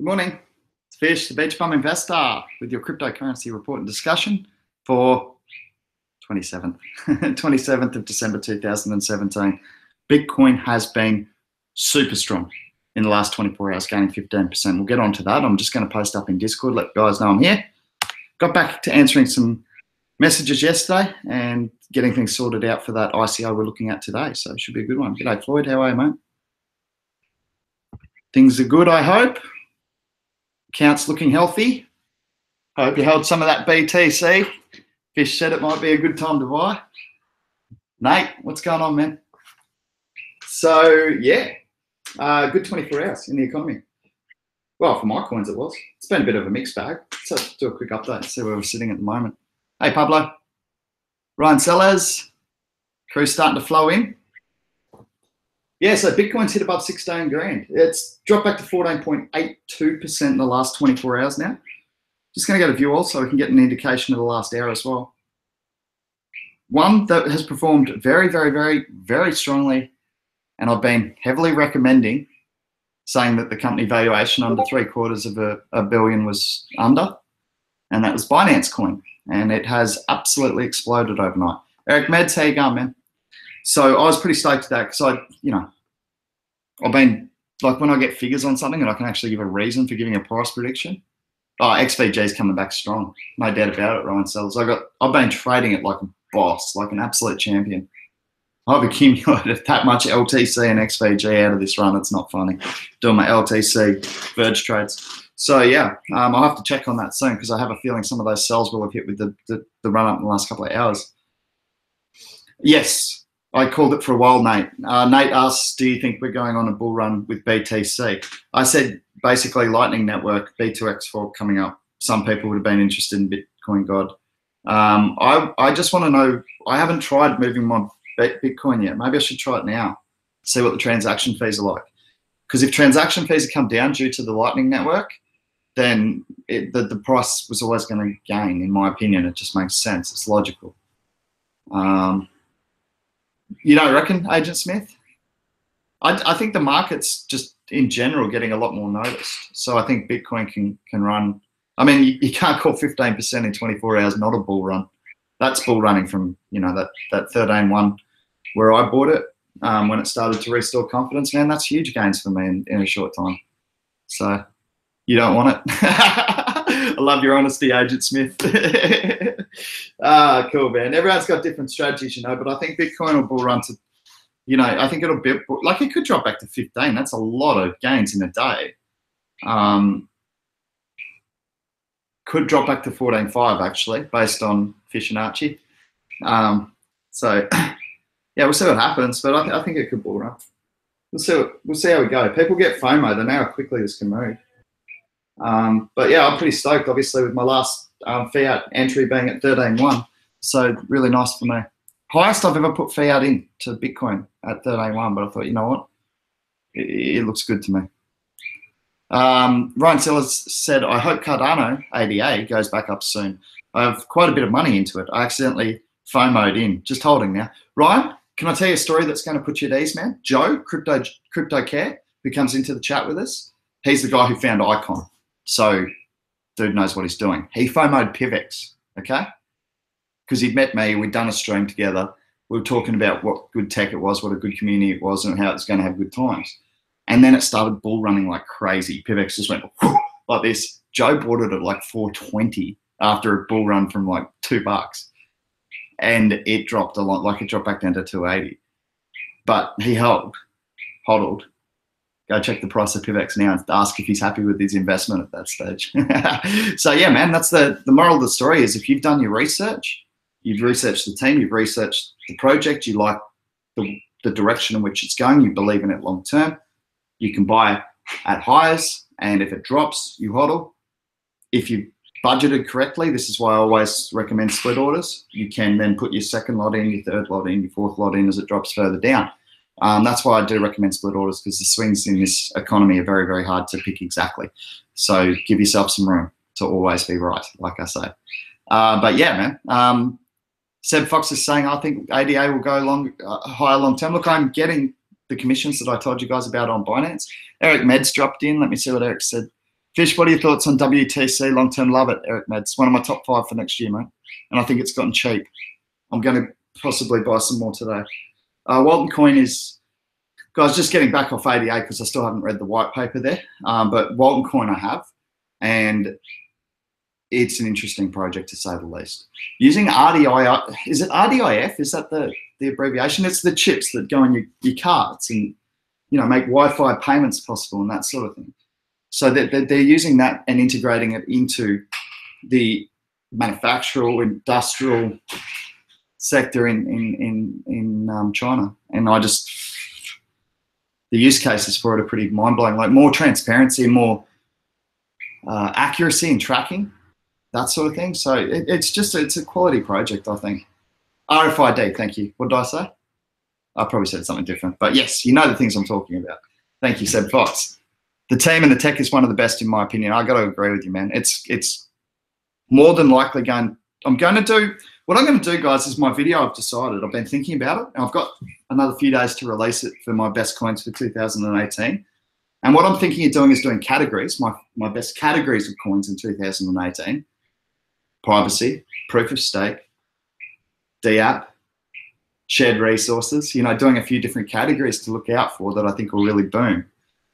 Good morning. It's Fish, the Beach Bum Investor, with your cryptocurrency report and discussion for 27th of December 2017. Bitcoin has been super strong in the last 24 hours, gaining 15%. We'll get on to that. I'm just going to post up in Discord, let you guys know I'm here. Got back to answering some messages yesterday and getting things sorted out for that ICO we're looking at today. So it should be a good one. G'day, Floyd. How are you, mate? Things are good, I hope. Accounts looking healthy. Hope you held some of that BTC. Fish said it might be a good time to buy. Nate, what's going on, man? So, yeah, good 24 hours in the economy. Well, for my coins it was. It's been a bit of a mixed bag. Let's do a quick update, see where we're sitting at the moment. Hey, Pablo. Ryan Sellers. Crew's starting to flow in. Yeah, so Bitcoin's hit above 16 grand. It's dropped back to 14.82% in the last 24 hours now. Just going to go to view all so we can get an indication of the last hour as well. One that has performed very, very, very, very strongly, and I've been heavily recommending, saying that the company valuation under $750 million was under, and that was Binance Coin. And it has absolutely exploded overnight. Eric Meds, how you going, man? So I was pretty stoked at that because I've been, like, when I get figures on something and I can actually give a reason for giving a price prediction. Oh, XVG is coming back strong. No doubt about it, Ryan Sellers. I've been trading it like a boss, like an absolute champion. I've accumulated that much LTC and XVG out of this run. It's not funny. Doing my LTC Verge trades. So, yeah, I'll have to check on that soon because I have a feeling some of those sells will have hit with the run up in the last couple of hours. Yes. I called it for a while, Nate. Nate asks, do you think we're going on a bull run with BTC? I said, basically, Lightning Network, B2X fork coming up. Some people would have been interested in Bitcoin God. I just want to know, I haven't tried moving my Bitcoin yet. Maybe I should try it now, see what the transaction fees are like. Because if transaction fees come down due to the Lightning Network, then the price was always going to gain, in my opinion. It just makes sense. It's logical. You don't reckon, Agent Smith? I think the market's just in general getting a lot more noticed. So I think Bitcoin can run. I mean, you can't call 15% in 24 hours not a bull run. That's bull running from, that 13.1 where I bought it when it started to restore confidence. Man, that's huge gains for me in a short time. So you don't want it. I love your honesty, Agent Smith. Cool, man. Everyone's got different strategies, but I think Bitcoin will bull run to, I think it'll be, like, it could drop back to 15. That's a lot of gains in a day. Could drop back to 14.5, actually, based on Fish and Archie. So, yeah, we'll see what happens, but I think it could bull run. We'll see how we go. People get FOMO. They know how quickly this can move. But yeah, I'm pretty stoked, obviously, with my last fiat entry being at 13.1. So really nice for me. Highest I've ever put fiat in to Bitcoin at 13.1, but I thought, you know what? It looks good to me. Ryan Sellers said, I hope Cardano ADA goes back up soon. I have quite a bit of money into it. I accidentally FOMO'd in. Just holding now. Ryan, can I tell you a story that's going to put you at ease, man? Joe, Crypto Care, who comes into the chat with us, he's the guy who found Icon. So, dude knows what he's doing. He FOMO'd PIVX, okay? Because he'd met me, we'd done a stream together. We were talking about what good tech it was, what a good community it was, and how it's going to have good times. And then it started bull running like crazy. PIVX just went like this. Joe bought it at like 420 after a bull run from like $2. And it dropped a lot, like it dropped back down to 280. But he hodled. Go check the price of PIVX now and ask if he's happy with his investment at that stage. So yeah, man, that's the moral of the story is if you've done your research, you've researched the team, you've researched the project, you like the direction in which it's going, you believe in it long term, you can buy at highs, and if it drops, you hodl. If you budgeted correctly, this is why I always recommend split orders. You can then put your second lot in, your third lot in, your fourth lot in as it drops further down. That's why I do recommend split orders, because the swings in this economy are very, very hard to pick exactly. So give yourself some room to always be right, like I say. But yeah, man. Seb Fox is saying, I think ADA will go higher long term. Look, I'm getting the commissions that I told you guys about on Binance. Eric Meds dropped in. Let me see what Eric said. Fish, what are your thoughts on WTC long-term? Love it, Eric Meds. One of my top 5 for next year, mate. And I think it's gotten cheap. I'm going to possibly buy some more today. Walton Coin is, guys, just getting back off 88 because I still haven't read the white paper there. But Walton Coin I have, and it's an interesting project to say the least. Using RDI, is it RDIF? Is that the abbreviation? It's the chips that go in your cards and, you know, make Wi-Fi payments possible and that sort of thing. So they're using that and integrating it into the manufactural, industrial sector in China. And the use cases for it are pretty mind-blowing, like more transparency, more accuracy in tracking, that sort of thing. So it's a quality project, I think. RFID, thank you. What did I say? I probably said something different, but yes, you know the things I'm talking about. Thank you, Seb Fox. The team and the tech is one of the best in my opinion. I got to agree with you, man. It's more than likely what I'm going to do, guys, is my video. I've decided. I've been thinking about it. And I've got another few days to release it for my best coins for 2018. And what I'm thinking of doing is doing categories, my best categories of coins in 2018. Privacy, proof of stake, DApp, shared resources, you know, doing a few different categories to look out for that I think will really boom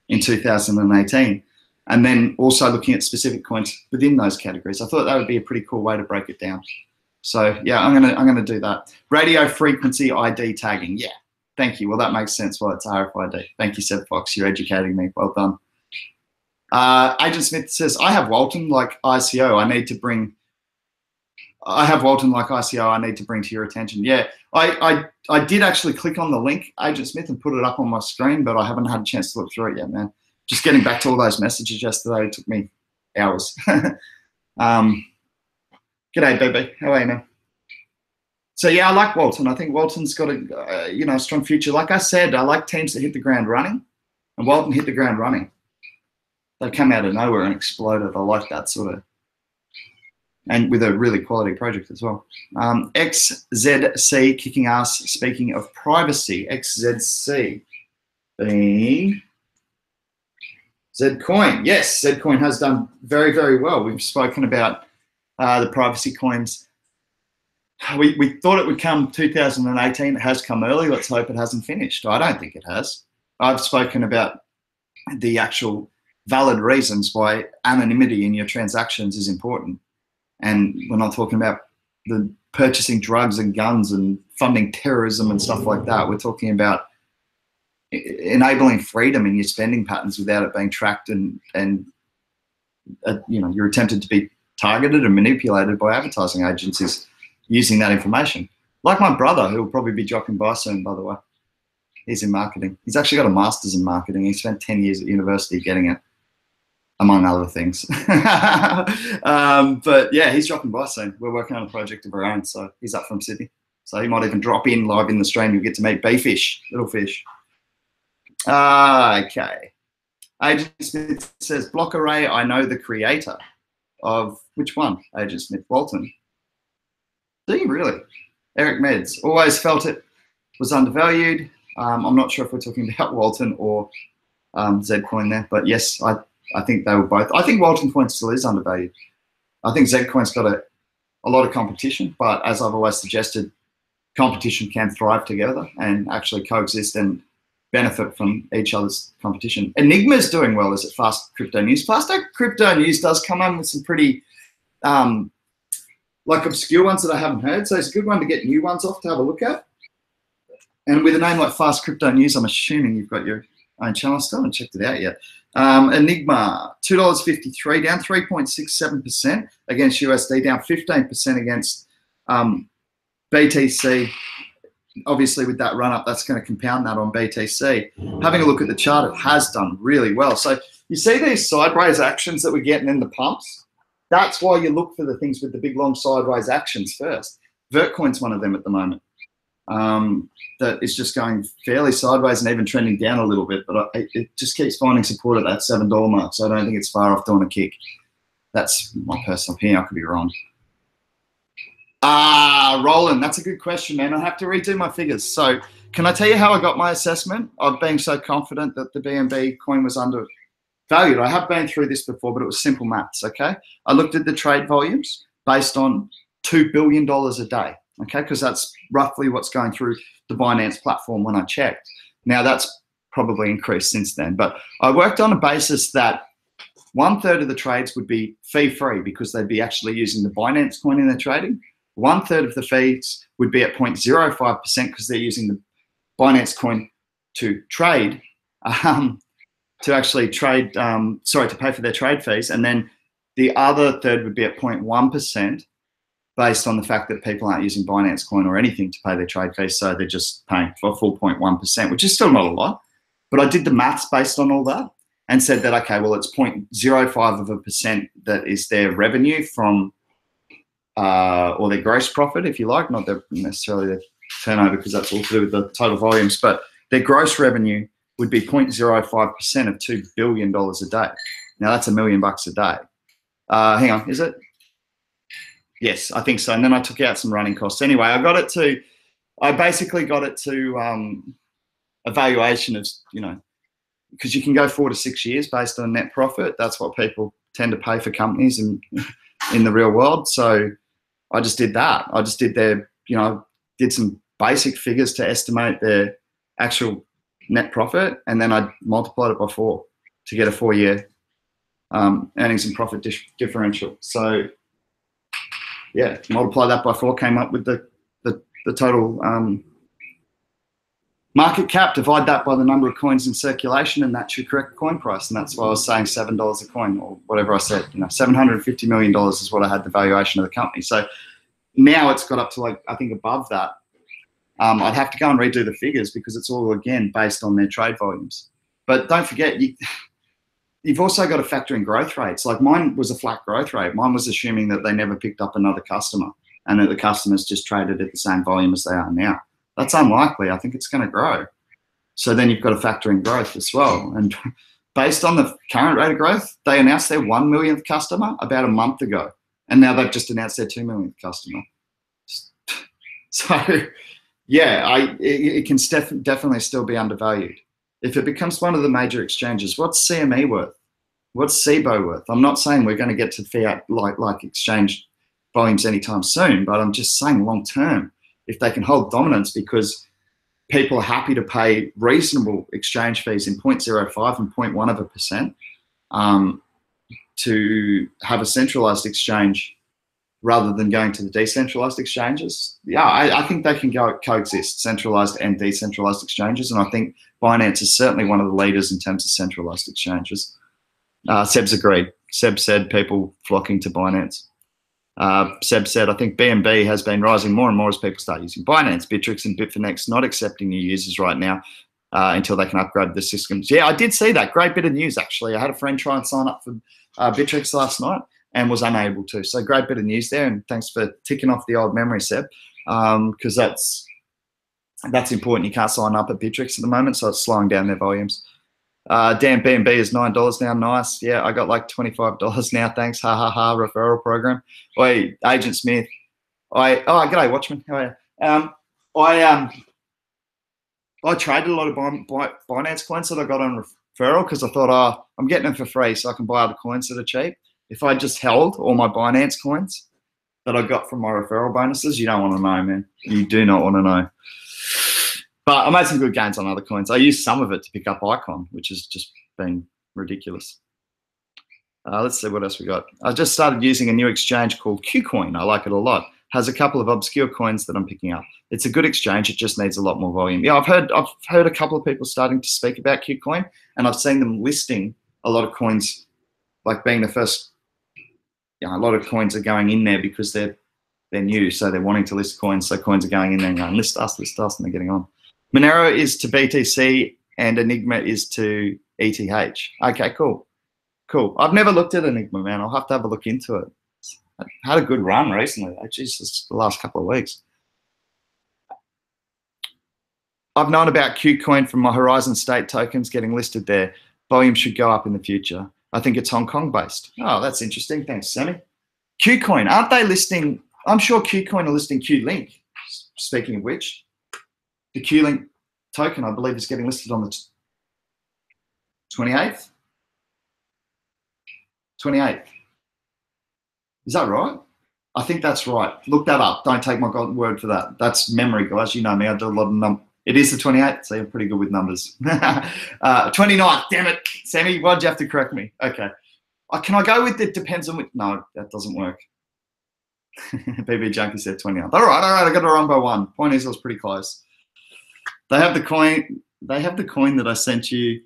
in 2018. And then also looking at specific coins within those categories. I thought that would be a pretty cool way to break it down. So yeah, I'm gonna do that. Radio frequency ID tagging. Yeah, thank you. Well, that makes sense why it's RFID. Thank you, Seb Fox. You're educating me. Well done. Agent Smith says, I have Walton like ICO. I need to bring to your attention. Yeah, I did actually click on the link, Agent Smith, and put it up on my screen, but I haven't had a chance to look through it yet, man. Just getting back to all those messages yesterday took me hours. G'day, baby. How are you, man? So yeah, I like Walton. I think Walton's got a strong future. Like I said, I like teams that hit the ground running, and Walton hit the ground running. They come out of nowhere and exploded. I like that sort of, and with a really quality project as well. XZC kicking ass. Speaking of privacy, XZC being Zcoin. Yes, Zcoin has done very, very well. We've spoken about the privacy coins. We thought it would come 2018. It has come early. Let's hope it hasn't finished. I don't think it has. I've spoken about the actual valid reasons why anonymity in your transactions is important. And we're not talking about the purchasing drugs and guns and funding terrorism and stuff like that. We're talking about enabling freedom in your spending patterns without it being tracked and you're attempted to be targeted and manipulated by advertising agencies using that information. Like my brother, who will probably be dropping by soon, by the way. He's in marketing. He's actually got a master's in marketing. He spent 10 years at university getting it, among other things. But yeah, he's dropping by soon. We're working on a project of our own, so he's up from Sydney. So he might even drop in live in the stream. You'll get to meet B-Fish, little fish. Okay. Agent Smith says, Block Array, I know the creator of, which one? Agent Smith, Walton. Do you really? Eric Meds, always felt it was undervalued. I'm not sure if we're talking about Walton or Zcoin there, but yes, I think they were both. I think Walton Coin still is undervalued. I think Zcoin's got a lot of competition, but as I've always suggested, competition can thrive together and actually coexist and benefit from each other's competition. Enigma's doing well. Is it Fast Crypto News? Fast Crypto News does come on with some pretty obscure ones that I haven't heard. So it's a good one to get new ones off to have a look at. And with a name like Fast Crypto News, I'm assuming you've got your own channel. Still haven't checked it out yet. Enigma, $2.53, down 3.67% against USD, down 15% against BTC. Obviously, with that run up, that's going to compound that on BTC. Having a look at the chart, it has done really well. So you see these sideways actions that we're getting in the pumps? That's why you look for the things with the big, long sideways actions first. Vertcoin's one of them at the moment. That is just going fairly sideways and even trending down a little bit, but it just keeps finding support at that $7 mark, so I don't think it's far off doing a kick. That's my personal opinion. I could be wrong. Roland, that's a good question, man. I have to redo my figures. So can I tell you how I got my assessment of being so confident that the BNB coin was valued. I have been through this before, but it was simple maths, okay? I looked at the trade volumes based on $2 billion a day, okay? Because that's roughly what's going through the Binance platform when I checked. Now, that's probably increased since then, but I worked on a basis that 1/3 of the trades would be fee-free because they'd be actually using the Binance coin in their trading. 1/3 of the fees would be at 0.05% because they're using the Binance coin to trade, to actually trade, to pay for their trade fees. And then the other third would be at 0.1% based on the fact that people aren't using Binance coin or anything to pay their trade fees. So they're just paying for a full 0.1%, which is still not a lot. But I did the maths based on all that and said that, okay, well, it's 0.05% that is their revenue from, or their gross profit, if you like, not necessarily their turnover, because that's all to do with the total volumes, but their gross revenue would be 0.05% of $2 billion a day. Now that's $1 million a day. Hang on, is it? Yes, I think so. And then I took out some running costs. Anyway, I basically got it to a valuation of, because you can go 4 to 6 years based on net profit. That's what people tend to pay for companies in the real world. So I just did that. I just did did some basic figures to estimate their actual net profit, and then I multiplied it by 4 to get a 4-year earnings and profit differential. So yeah, multiply that by 4, came up with the total market cap, divide that by the number of coins in circulation, and that's your correct coin price. And that's why I was saying $7 a coin, or whatever I said. $750 million is what I had the valuation of the company. So now it's got up to I think above that. I'd have to go and redo the figures because it's all, again, based on their trade volumes. But don't forget, you've also got to factor in growth rates. Like mine was a flat growth rate. Mine was assuming that they never picked up another customer and that the customers just traded at the same volume as they are now. That's unlikely. I think it's going to grow. So then you've got to factor in growth as well. And based on the current rate of growth, they announced their 1 millionth customer about a month ago. And now they've just announced their 2 millionth customer. So yeah, it can definitely still be undervalued. If it becomes one of the major exchanges, what's CME worth? What's SIBO worth? I'm not saying we're going to get to fiat like exchange volumes anytime soon, but I'm just saying long term, if they can hold dominance because people are happy to pay reasonable exchange fees in 0.05 and 0.1% to have a centralized exchange rather than going to the decentralized exchanges. Yeah, I think they can coexist, centralized and decentralized exchanges. And I think Binance is certainly one of the leaders in terms of centralized exchanges. Seb's agreed. Seb said people flocking to Binance. Seb said, I think BNB has been rising more and more as people start using Binance. Bittrex and Bitfinex not accepting new users right now until they can upgrade the systems. Yeah, I did see that. Great bit of news, actually. I had a friend try and sign up for Bittrex last night and was unable to. So great bit of news there, and thanks for ticking off the old memory, Seb, because that's important. You can't sign up at Bittrex at the moment, so it's slowing down their volumes. Damn, BNB is $9 now. Nice. Yeah, I got like $25 now. Thanks. Ha ha ha. Referral program. Oi, Agent Smith. G'day, Watchman. How are you? I traded a lot of Binance coins that I got on referral because I thought, I'm getting them for free, so I can buy other coins that are cheap. If I just held all my Binance coins that I got from my referral bonuses, you don't want to know, man. You do not want to know. But I made some good gains on other coins. I used some of it to pick up Icon, which has just been ridiculous. Let's see what else we got. I just started using a new exchange called Qcoin. I like it a lot. Has a couple of obscure coins that I'm picking up. It's a good exchange. It just needs a lot more volume. Yeah, I've heard a couple of people starting to speak about Qcoin, and I've seen them listing a lot of coins, like being the first. A lot of coins are going in there because they're new, so they're wanting to list coins. So coins are going in there and going, list us, and they're getting on. Monero is to BTC and Enigma is to ETH. Okay, cool. I've never looked at Enigma, man. I'll have to have a look into it. I had a good run recently. Jesus, the last couple of weeks. I've known about Qcoin from my Horizon State tokens getting listed there. Volume should go up in the future. I think it's Hong Kong based. Oh, that's interesting. Thanks, Sammy. Qcoin, aren't they listing? I'm sure Qcoin are listing Qlink. Speaking of which, the Qlink token, I believe, is getting listed on the 28th. 28. Is that right? I think that's right. Look that up. Don't take my word for that. That's memory, guys. You know me. I do a lot of numbers. It is the 28th, so I'm pretty good with numbers. 29th, damn it. Sammy, why'd you have to correct me? Okay. Can I go with it depends on which? No, that doesn't work. BB Junkie said 29th. All right. I got it wrong by 1. Point is, I was pretty close. They have the coin. They have the coin that I sent you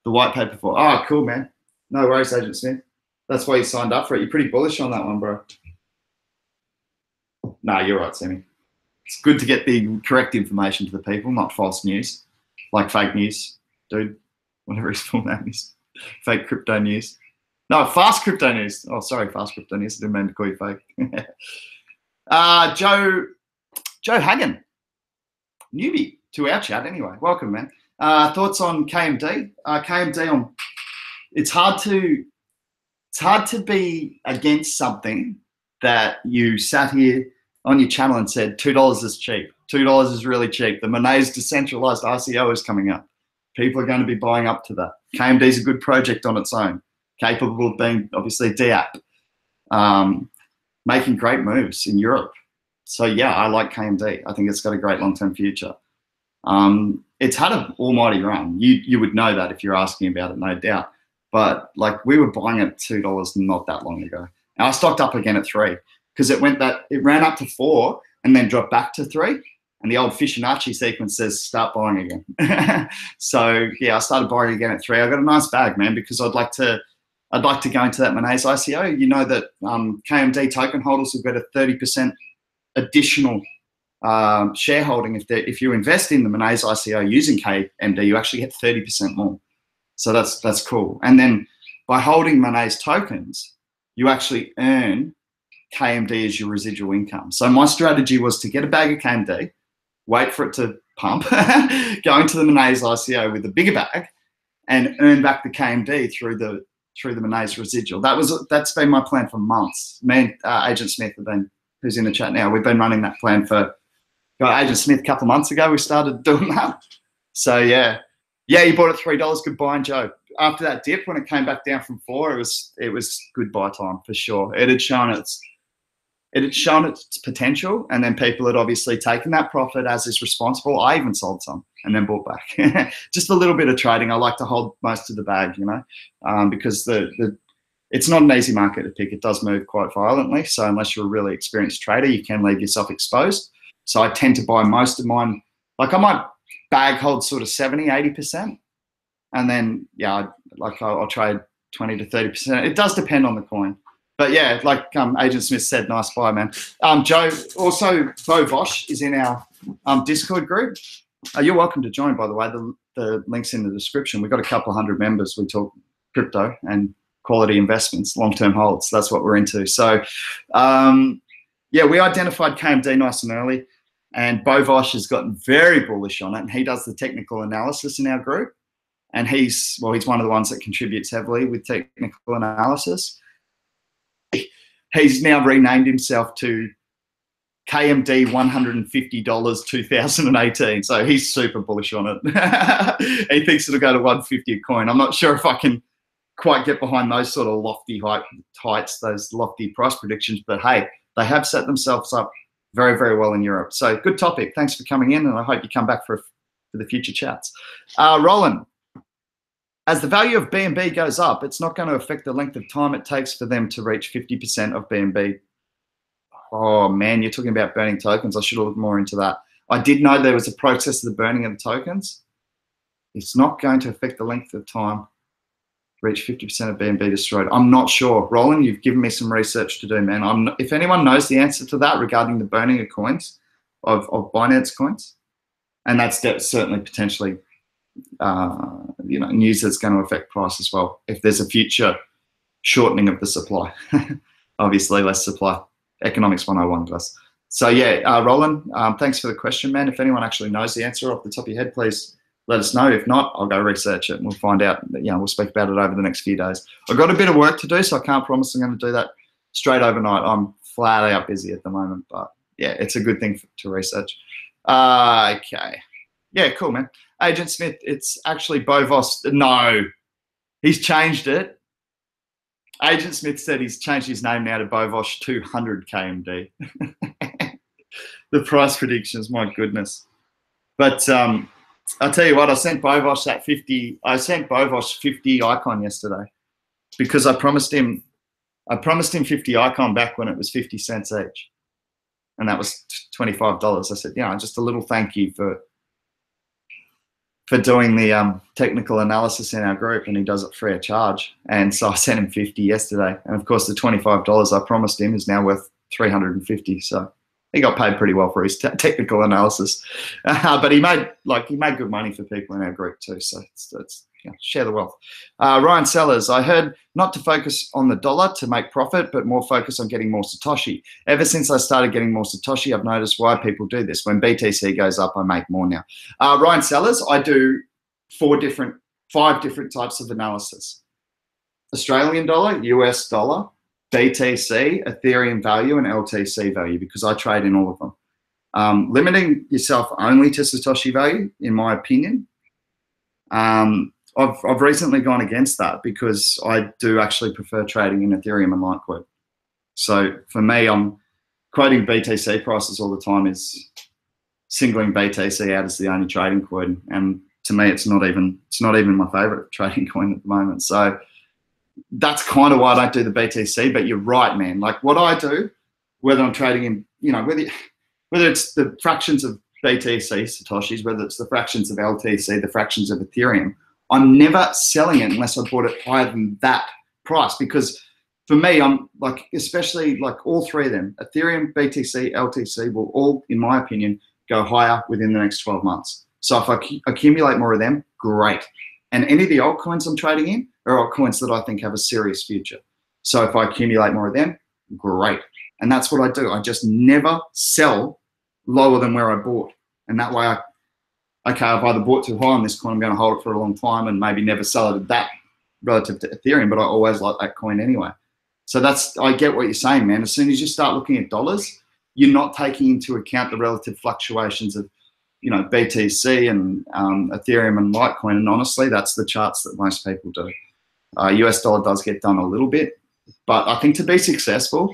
the white paper for. Oh, cool, man. No worries, Agent Smith. That's why you signed up for it. You're pretty bullish on that one, bro. No, you're right, Sammy. It's good to get the correct information to the people, not false news, like fake news, dude, whatever his full name is. Fake crypto news. No, fast crypto news. Oh, sorry, fast crypto news. I didn't mean to call you fake. Joe Hagen, newbie to our chat anyway. Welcome, man. Thoughts on KMD? KMD on. It's hard to be against something that you sat here on your channel and said $2 is cheap. $2 is really cheap. The Monet's decentralized ICO is coming up. People are going to be buying up to that. KMD is a good project on its own, capable of being obviously DApp, making great moves in Europe. So yeah, I like KMD. I think it's got a great long-term future. It's had an almighty run. You would know that if you're asking about it, no doubt. But like we were buying it at $2 not that long ago. And I stocked up again at 3 because it ran up to 4 and then dropped back to 3. And the old Fibonacci sequence says start buying again. So yeah, I started buying again at 3. I got a nice bag, man, because I'd like to go into that Monet's ICO. You know that KMD token holders will get a 30% additional shareholding if you invest in the Monet's ICO using KMD, you actually get 30% more. So that's cool. And then by holding Monet's tokens, you actually earn KMD as your residual income. So my strategy was to get a bag of KMD, wait for it to pump, go into the Monet's ICO with a bigger bag, and earn back the KMD through the Monet's residual. That's been my plan for months. Me and Agent Smith who's in the chat now, we've been running that plan for Agent Smith a couple of months ago. We started doing that. So yeah, you bought it $3. Good buy, Joe. After that dip, when it came back down from 4, it was good buy time for sure. It had shown its potential, and then people had obviously taken that profit as is responsible. I even sold some and then bought back. Just a little bit of trading. I like to hold most of the bag, because it's not an easy market to pick. It does move quite violently. So unless you're a really experienced trader, you can leave yourself exposed. So I tend to buy most of mine. Like I might bag hold sort of 70, 80%. And then, yeah, I'll trade 20 to 30%. It does depend on the coin. But yeah, like Agent Smith said, nice buy, man. Joe, also, Bo Vosh is in our Discord group. You're welcome to join, by the way. The link's in the description. We've got a couple of hundred members. We talk crypto and quality investments, long-term holds. That's what we're into. So, yeah, we identified KMD nice and early. And Bo Vosh has gotten very bullish on it. And he does the technical analysis in our group. And he's one of the ones that contributes heavily with technical analysis. He's now renamed himself to KMD $150 2018. So he's super bullish on it. He thinks it'll go to 150 a coin. I'm not sure if I can quite get behind those sort of lofty heights, those lofty price predictions. But hey, they have set themselves up very, very well in Europe. So good topic. Thanks for coming in, and I hope you come back for the future chats. Roland, as the value of BNB goes up, it's not going to affect the length of time it takes for them to reach 50% of BNB. Oh, man, you're talking about burning tokens. I should have looked more into that. I did know there was a process of the burning of the tokens. It's not going to affect the length of time to reach 50% of BNB destroyed. I'm not sure. Roland, you've given me some research to do, man. If anyone knows the answer to that regarding the burning of coins, of Binance coins, and that's certainly potentially news that's going to affect price as well. If there's a future shortening of the supply, obviously less supply. Economics 101, guys. So yeah, Roland, thanks for the question, man. If anyone actually knows the answer off the top of your head, please let us know. If not, I'll go research it and we'll find out. We'll speak about it over the next few days. I've got a bit of work to do, so I can't promise I'm going to do that straight overnight. I'm flat out busy at the moment, but yeah, it's a good thing to research. Okay. Yeah, cool, man. Agent Smith, it's actually Bo Vosh. No, he's changed it. Agent Smith said he's changed his name now to Bovosh 200 KMD. The price predictions, my goodness. But I'll tell you what, I sent Bovosh that 50. I sent Bovosh 50 icon yesterday because I promised him 50 icon back when it was 50 cents each, and that was $25. I said, yeah, just a little thank you for doing the technical analysis in our group, and he does it free of charge. And so I sent him 50 yesterday, and of course the $25 I promised him is now worth 350. So he got paid pretty well for his technical analysis, but he made good money for people in our group too. So it's share the wealth. Ryan Sellers, I heard not to focus on the dollar to make profit, but more focus on getting more Satoshi. Ever since I started getting more Satoshi, I've noticed why people do this. When BTC goes up, I make more now. Ryan Sellers, I do 5 different types of analysis: Australian dollar, US dollar, BTC, Ethereum value, and LTC value, because I trade in all of them. Limiting yourself only to Satoshi value, in my opinion, I've recently gone against that because I do actually prefer trading in Ethereum and Litecoin. So for me, I'm quoting BTC prices all the time is singling BTC out as the only trading coin, and to me, it's not even my favorite trading coin at the moment. So that's kind of why I don't do the BTC. But you're right, man. Like what I do, whether I'm trading in, whether it's the fractions of BTC Satoshis, whether it's the fractions of LTC, the fractions of Ethereum, I'm never selling it unless I bought it higher than that price. Because for me, I'm like, especially like all 3 of them, Ethereum, BTC, LTC will all, in my opinion, go higher within the next 12 months. So if I accumulate more of them, great. And any of the altcoins I'm trading in are altcoins that I think have a serious future. So if I accumulate more of them, great. And that's what I do. I just never sell lower than where I bought. And that way I've either bought too high on this coin, I'm going to hold it for a long time and maybe never sell it at that relative to Ethereum, but I always like that coin anyway. So I get what you're saying, man. As soon as you start looking at dollars, you're not taking into account the relative fluctuations of, BTC and Ethereum and Litecoin. And honestly, that's the charts that most people do. US dollar does get done a little bit, but I think to be successful,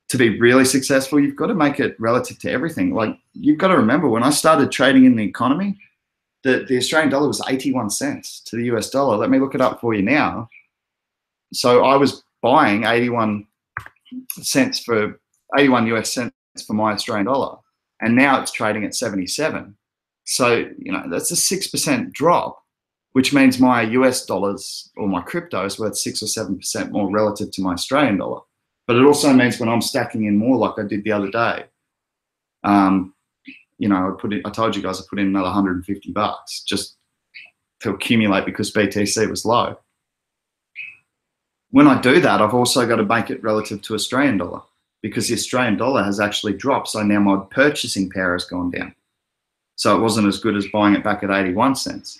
to be really successful, you've got to make it relative to everything. Like, you've got to remember, when I started trading in the economy, the Australian dollar was 81 cents to the US dollar. Let me look it up for you now. So I was buying 81 US cents for my Australian dollar, and now it's trading at 77. So, that's a 6% drop, which means my US dollars or my crypto is worth 6 or 7% more relative to my Australian dollar. But it also means when I'm stacking in more, like I did the other day, I told you guys I put in another $150 just to accumulate because BTC was low. When I do that, I've also got to make it relative to Australian dollar, because the Australian dollar has actually dropped. So now my purchasing power has gone down. So it wasn't as good as buying it back at 81 cents.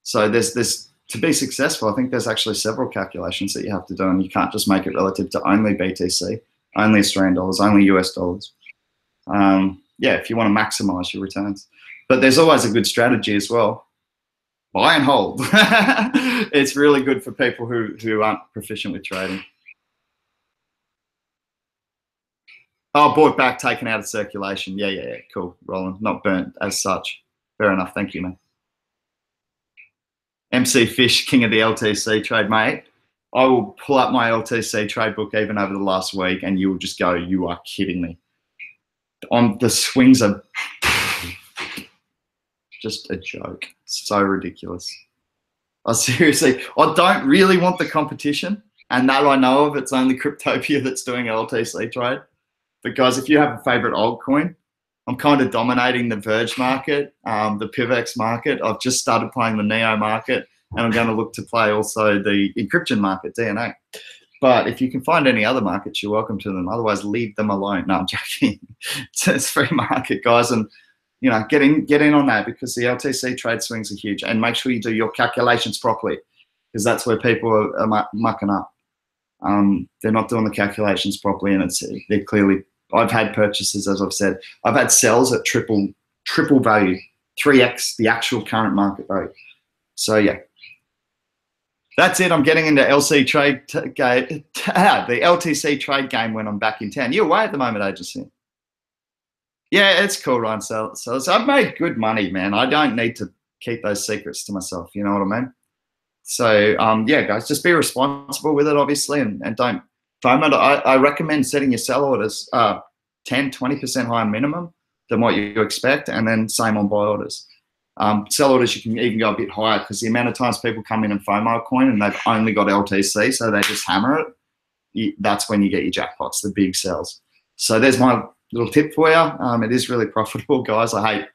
So there's to be successful, I think there's actually several calculations that you have to do, and you can't just make it relative to only BTC, only Australian dollars, only US dollars. If you want to maximize your returns. But there's always a good strategy as well. Buy and hold. It's really good for people who aren't proficient with trading. Oh, bought back, taken out of circulation. Yeah, cool, Roland. Not burnt as such. Fair enough, thank you, man. MC Fish, king of the LTC trade, mate. I will pull up my LTC trade book even over the last week, and you will just go, you are kidding me. The swings are just a joke. So ridiculous. I don't really want the competition, and that I know of. It's only Cryptopia that's doing LTC trade. But guys, if you have a favorite altcoin, I'm kind of dominating the Verge market, the PIVX market. I've just started playing the Neo market, and I'm going to look to play also the encryption market, DNA. But if you can find any other markets, you're welcome to them. Otherwise, leave them alone. No, I'm joking. It's free market, guys, and get in on that, because the LTC trade swings are huge. And make sure you do your calculations properly, because that's where people are mucking up. They're not doing the calculations properly, and they're clearly. I've had purchases, as I've said. I've had sells at triple value, 3x the actual current market value. So yeah. That's it. I'm getting into LC trade game, the LTC trade game when I'm back in town. You're away at the moment, agency. Yeah, it's cool, Ryan. So I've made good money, man. I don't need to keep those secrets to myself. You know what I mean? So yeah, guys, just be responsible with it, obviously, and don't FOMO it. I recommend setting your sell orders 10, 20% higher minimum than what you expect, and then same on buy orders. Sell orders, you can even go a bit higher because the amount of times people come in and FOMO a coin and they've only got LTC, so they just hammer it. That's when you get your jackpots, the big sells. So there's my little tip for you. It is really profitable, guys. I hate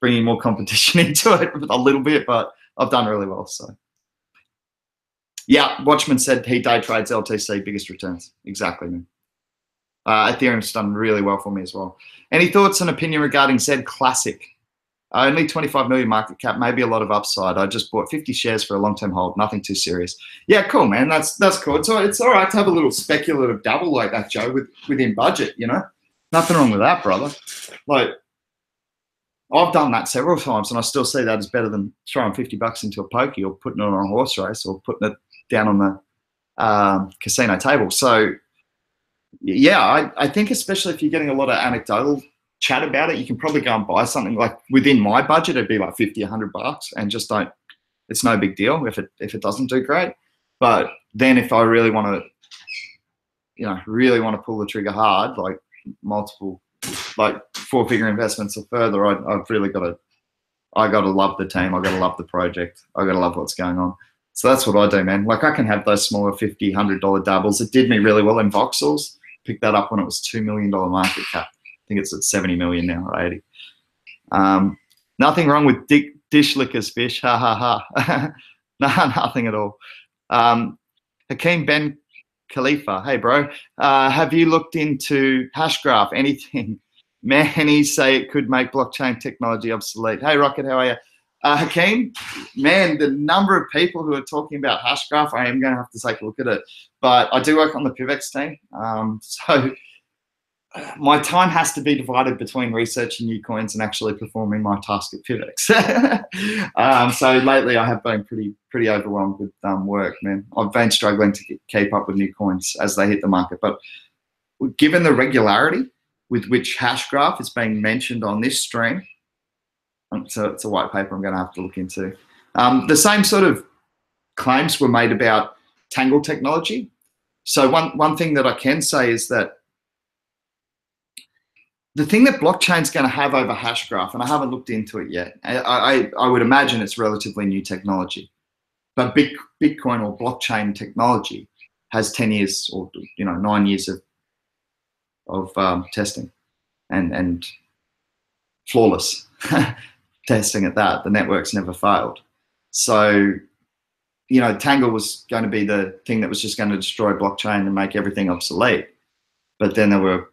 bringing more competition into it a little bit, but I've done really well. So yeah, Watchman said he day trades LTC, biggest returns. Exactly, man. Ethereum's done really well for me as well. Any thoughts and opinion regarding Zed Classic? Only 25 million market cap, maybe a lot of upside. I just bought 50 shares for a long-term hold, nothing too serious. Yeah, cool, man. That's cool. It's all right to have a little speculative dabble like that, Joe, within budget, you know? Nothing wrong with that, brother. Like, I've done that several times, and I still see that as better than throwing $50 into a pokey or putting it on a horse race or putting it down on the casino table. So, yeah, I think especially if you're getting a lot of anecdotal chat about it, you can probably go and buy something like within my budget, it'd be like 50, $100, and just don't. It's no big deal if it doesn't do great. But then if I really want to, really want to pull the trigger hard, like multiple, like 4-figure investments or further, I've really got to. I got to love the team. I got to love the project. I got to love what's going on. So that's what I do, man. Like I can have those smaller $50, $100 doubles. It did me really well in voxels. Picked that up when it was $2 million market cap. I think it's at 70 million now or 80. Nothing wrong with dish lickers fish. Ha ha ha. No, nothing at all. Hakeem Ben Khalifa. Hey, bro. Have you looked into Hashgraph? Anything? Many say it could make blockchain technology obsolete. Hey, Rocket, how are you? Hakeem, man, the number of people who are talking about Hashgraph, I am going to have to take a look at it. But I do work on the PIVX team. So my time has to be divided between researching new coins and actually performing my task at PIVX. So lately I have been pretty overwhelmed with work, man. I've been struggling to keep up with new coins as they hit the market. But given the regularity with which Hashgraph is being mentioned on this stream, so it's a white paper I'm going to have to look into. The same sort of claims were made about Tangle technology. So one thing that I can say is that the thing that blockchain's going to have over Hashgraph, and I haven't looked into it yet, I would imagine it's relatively new technology. But Bitcoin or blockchain technology has 10 years or 9 years of testing and flawless testing at that. The network's never failed. So, Tangle was going to be the thing that was just going to destroy blockchain and make everything obsolete. But then there were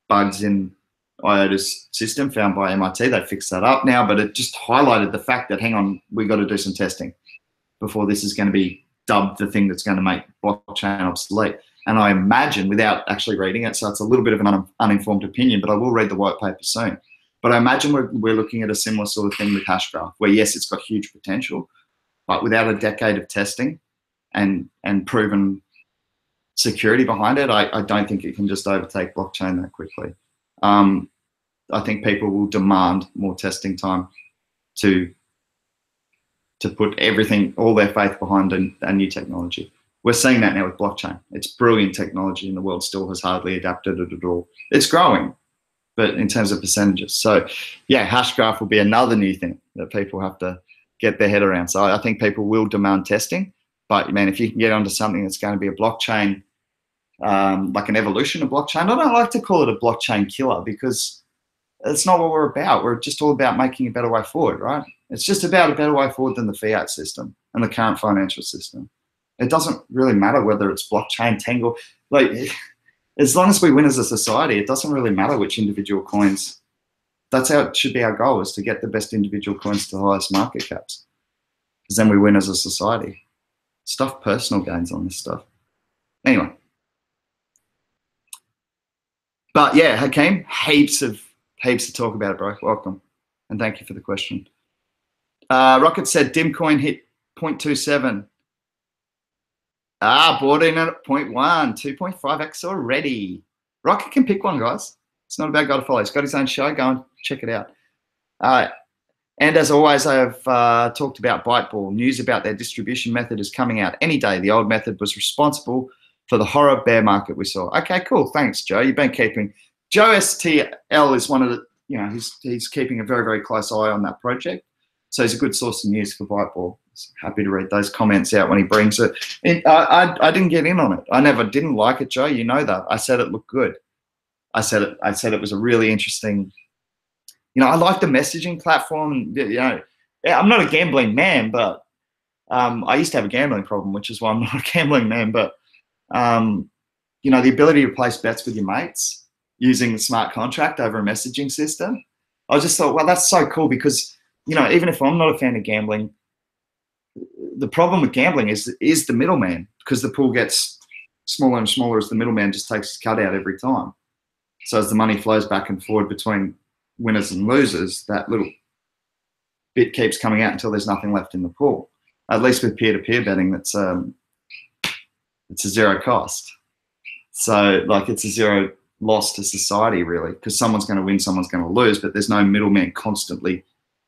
bugs in IOTA's system found by MIT. They fixed that up now, but it just highlighted the fact that, hang on, we got to do some testing before this is going to be dubbed the thing that's going to make blockchain obsolete. And I imagine, without actually reading it, so it's a little bit of an uninformed opinion, but I will read the white paper soon. But I imagine we're looking at a similar sort of thing with Hashgraph, where yes, it's got huge potential, but without a decade of testing and proven security behind it, I don't think it can just overtake blockchain that quickly. I think people will demand more testing time to put everything, all their faith behind a new technology. We're seeing that now with blockchain. It's brilliant technology, and the world still has hardly adapted it at all. It's growing, but in terms of percentages. So yeah, Hashgraph will be another new thing that people have to get their head around. So I think people will demand testing, but man, if you can get onto something that's going to be a blockchain, like an evolution of blockchain, I don't like to call it a blockchain killer because it's not what we're about. We're just all about making a better way forward, right? It's just about a better way forward than the fiat system and the current financial system. It doesn't really matter whether it's blockchain, Tangle, like as long as we win as a society, it doesn't really matter which individual coins. That's how it should be our goal, is to get the best individual coins to the highest market caps. Because then we win as a society. Stuff personal gains on this stuff. Anyway. But yeah, Hakeem, heaps to talk about it, bro. Welcome. And thank you for the question. Rocket said Dimcoin hit 0.27. Bought in at 0.1, 2.5x already. Rocket can pick one, guys. It's not a bad guy to follow. He's got his own show. Go and check it out. And as always, I have talked about Byteball. News about their distribution method is coming out any day. The old method was responsible for the horror bear market we saw. Okay, cool. Thanks, Joe. You've been keeping. Joe STL is one of the, he's keeping a very, very close eye on that project. So he's a good source of news for Byteball. Happy to read those comments out when he brings it. I didn't get in on it. I never didn't like it, Joe. You know that. I said it looked good. I said it was a really interesting. I like the messaging platform. I'm not a gambling man, but I used to have a gambling problem, which is why I'm not a gambling man. But the ability to place bets with your mates using the smart contract over a messaging system, I just thought, well, that's so cool because even if I'm not a fan of gambling, the problem with gambling is the middleman, because the pool gets smaller and smaller as the middleman just takes his cut out every time. So as the money flows back and forward between winners and losers, that little bit keeps coming out until there's nothing left in the pool. At least with peer-to-peer betting, it's a zero cost. So it's a zero loss to society, really, because someone's going to win, someone's going to lose, but there's no middleman constantly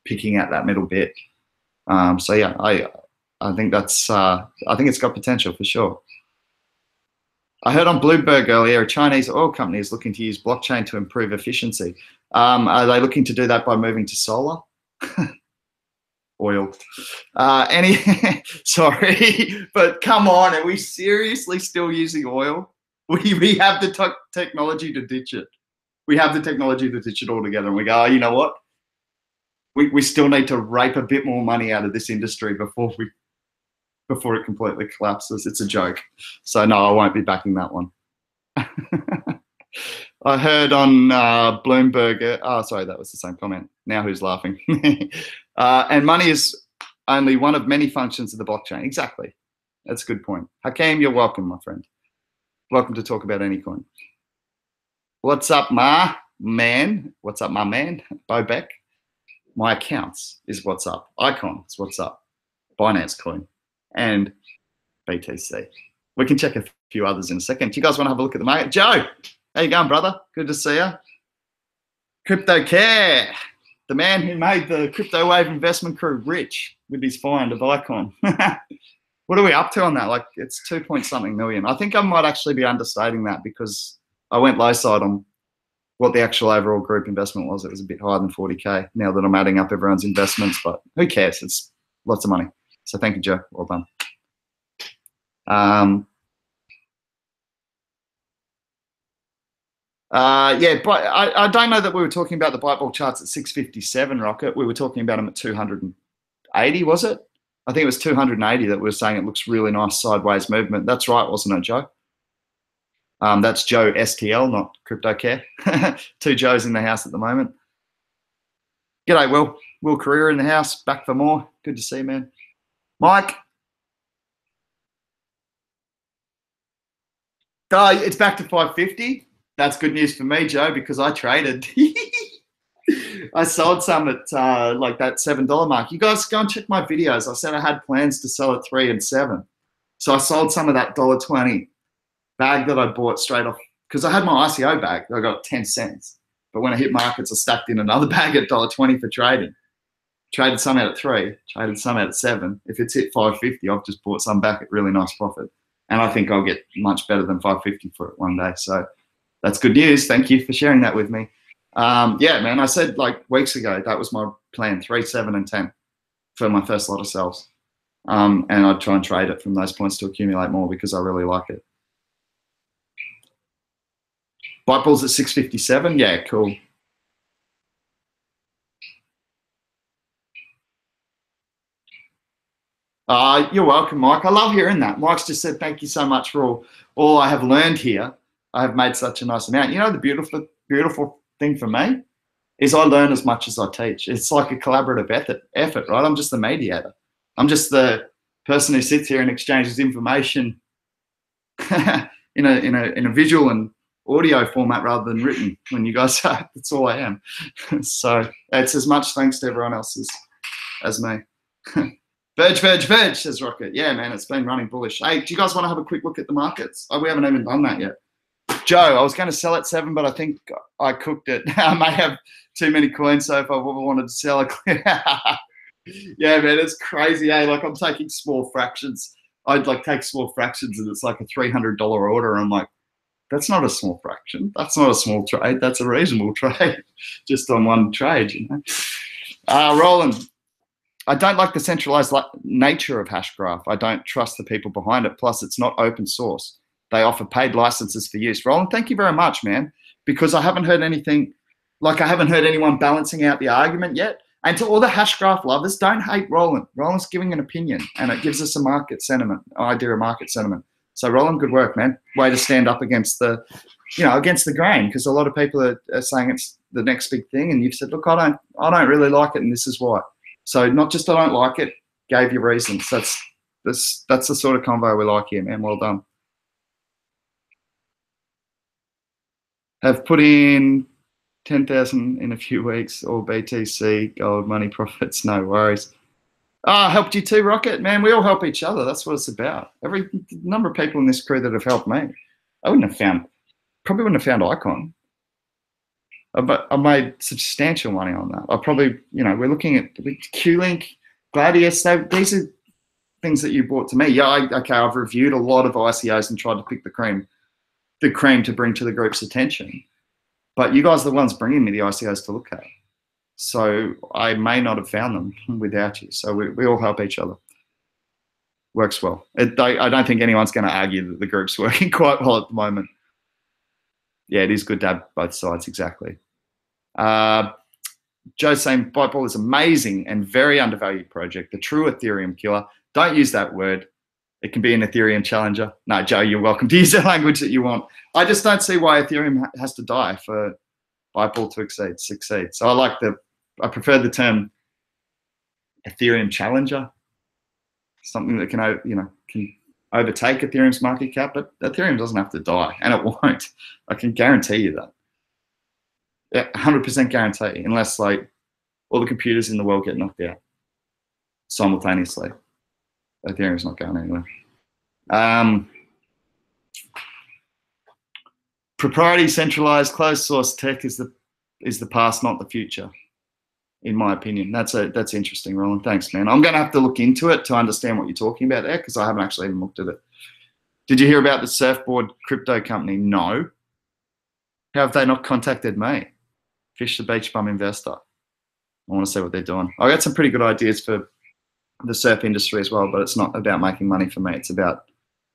picking out that middle bit. So yeah, I think that's I think it's got potential for sure. I heard on Bloomberg earlier, a Chinese oil company is looking to use blockchain to improve efficiency. Are they looking to do that by moving to solar? Oil. Sorry, but come on, are we seriously still using oil? We have the technology to ditch it. We have the technology to ditch it altogether, and we go, you know what? We still need to rape a bit more money out of this industry before it completely collapses. It's a joke. So no, I won't be backing that one. I heard on Bloomberg, sorry, that was the same comment. Now who's laughing? And money is only one of many functions of the blockchain. Exactly. That's a good point. Hakeem, you're welcome, my friend. Welcome to talk about any coin. What's up, ma man? What's up, my man? Bo Beck. My accounts is what's up. Icon is what's up. Binance Coin and BTC. We can check a few others in a second. Do you guys want to have a look at the market? Joe, how you going, brother? Good to see you. Crypto Care, the man who made the crypto wave investment crew rich with his find of Icon. What are we up to on that? It's 2 point something million. I think I might actually be understating that because I went low side on what the actual overall group investment was. It was a bit higher than 40K now that I'm adding up everyone's investments, but who cares? It's lots of money. So thank you, Joe. Well done. Yeah, but I don't know that we were talking about the Byteball charts at 657, Rocket. We were talking about them at 280, was it? I think it was 280 that we were saying it looks really nice sideways movement. That's right, wasn't it, Joe? That's Joe STL, not Crypto Care. Two Joes in the house at the moment. G'day, Will. Will Career in the house, back for more. Good to see you, man. Mike. It's back to 550. That's good news for me, Joe, because I traded. I sold some at that $7 mark. You guys go and check my videos. I said I had plans to sell at 3 and 7. So I sold some of that $1.20 bag that I bought straight off because I had my ICO bag. I got 10 cents. But when I hit markets, I stacked in another bag at $1.20 for trading. Traded some out at 3, traded some out at 7. If it's hit 550, I've just bought some back at really nice profit. And I think I'll get much better than 550 for it one day. So that's good news. Thank you for sharing that with me. Yeah, man, I said weeks ago, that was my plan, 3, 7, and 10 for my first lot of sales. And I'd try and trade it from those points to accumulate more because I really like it. Byteball's at 657. Yeah, cool. You're welcome, Mike. I love hearing that. Mike's just said, thank you so much for all I have learned here. I have made such a nice amount. You know, the beautiful thing for me is I learn as much as I teach. It's like a collaborative effort, right? I'm just the mediator. I'm just the person who sits here and exchanges information in a visual and audio format rather than written. When you guys are, that's all I am. So it's as much thanks to everyone else as me. Verge, says Rocket. Yeah, man, it's been running bullish. Hey, do you guys want to have a quick look at the markets? Oh, we haven't even done that yet. Joe, I was going to sell at 7, but I think I cooked it. I may have too many coins, so if I wanted to sell it. Yeah, man, it's crazy, eh? Like, I'm taking small fractions. I'd like take small fractions and it's like a $300 order. I'm like, that's not a small fraction. That's not a small trade. That's a reasonable trade just on one trade, you know. Roland, I don't like the centralized nature of Hashgraph. I don't trust the people behind it. Plus, it's not open source. They offer paid licenses for use. Roland, thank you very much, man, because I haven't heard anything, like I haven't heard anyone balancing out the argument yet. And to all the Hashgraph lovers, don't hate Roland. Roland's giving an opinion, and it gives us a market sentiment, an idea of market sentiment. So, Roland, good work, man. Way to stand up against the, against the grain, because a lot of people are saying it's the next big thing, and you've said, look, I don't really like it, and this is why. So, not just I don't like it, gave you reasons. That's the sort of convo we like here, man. Well done. Have put in 10,000 in a few weeks, all BTC, gold, money profits, no worries. Helped you too, Rocket, man. We all help each other. That's what it's about. Every number of people in this crew that have helped me, I probably wouldn't have found Icon. But I made substantial money on that. I probably, we're looking at Q-Link, Gladius. These are things that you brought to me. Yeah, I've reviewed a lot of ICOs and tried to pick the cream to bring to the group's attention. But you guys are the ones bringing me the ICOs to look at. So I may not have found them without you. So we all help each other. Works well. I don't think anyone's going to argue that the group's working quite well at the moment. Yeah, it is good to have both sides, exactly. Joe's saying Byteball is amazing and very undervalued project, the true Ethereum killer. Don't use that word. It can be an Ethereum challenger. No, Joe, you're welcome to use the language that you want. I just don't see why Ethereum has to die for Byteball to succeed. So I prefer the term Ethereum challenger, something that can overtake Ethereum's market cap, but Ethereum doesn't have to die, and it won't. I can guarantee you that. Yeah, 100% guarantee, unless like all the computers in the world get knocked out simultaneously. Ethereum's not going anywhere. Proprietary, centralized, closed source tech is the past, not the future, in my opinion. That's interesting, Roland. Thanks, man. I'm going to have to look into it to understand what you're talking about there, because I haven't actually even looked at it. Did you hear about the surfboard crypto company? No. How have they not contacted me? Fish the beach bum investor. I want to see what they're doing. I got some pretty good ideas for the surf industry as well, but it's not about making money for me. It's about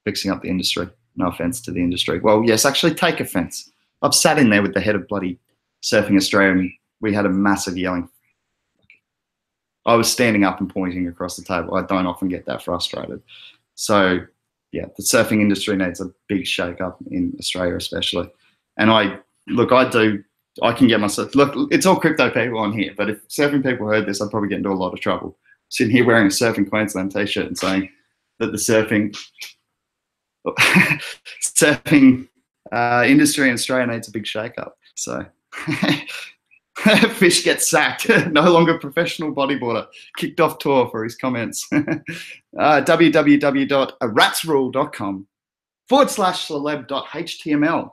fixing up the industry. No offense to the industry. Well, yes, actually take offense. I've sat in there with the head of bloody Surfing Australia, and we had a massive yelling. I was standing up and pointing across the table. I don't often get that frustrated. So, yeah, the surfing industry needs a big shake-up in Australia especially. And I can get myself, look, it's all crypto people on here, but if surfing people heard this, I'd probably get into a lot of trouble. Sitting here wearing a Surfing Queensland t-shirt and saying that the surfing industry in Australia needs a big shake-up. So Fish gets sacked. No longer professional bodyboarder. Kicked off tour for his comments. www.aratsrule.com/celeb.html.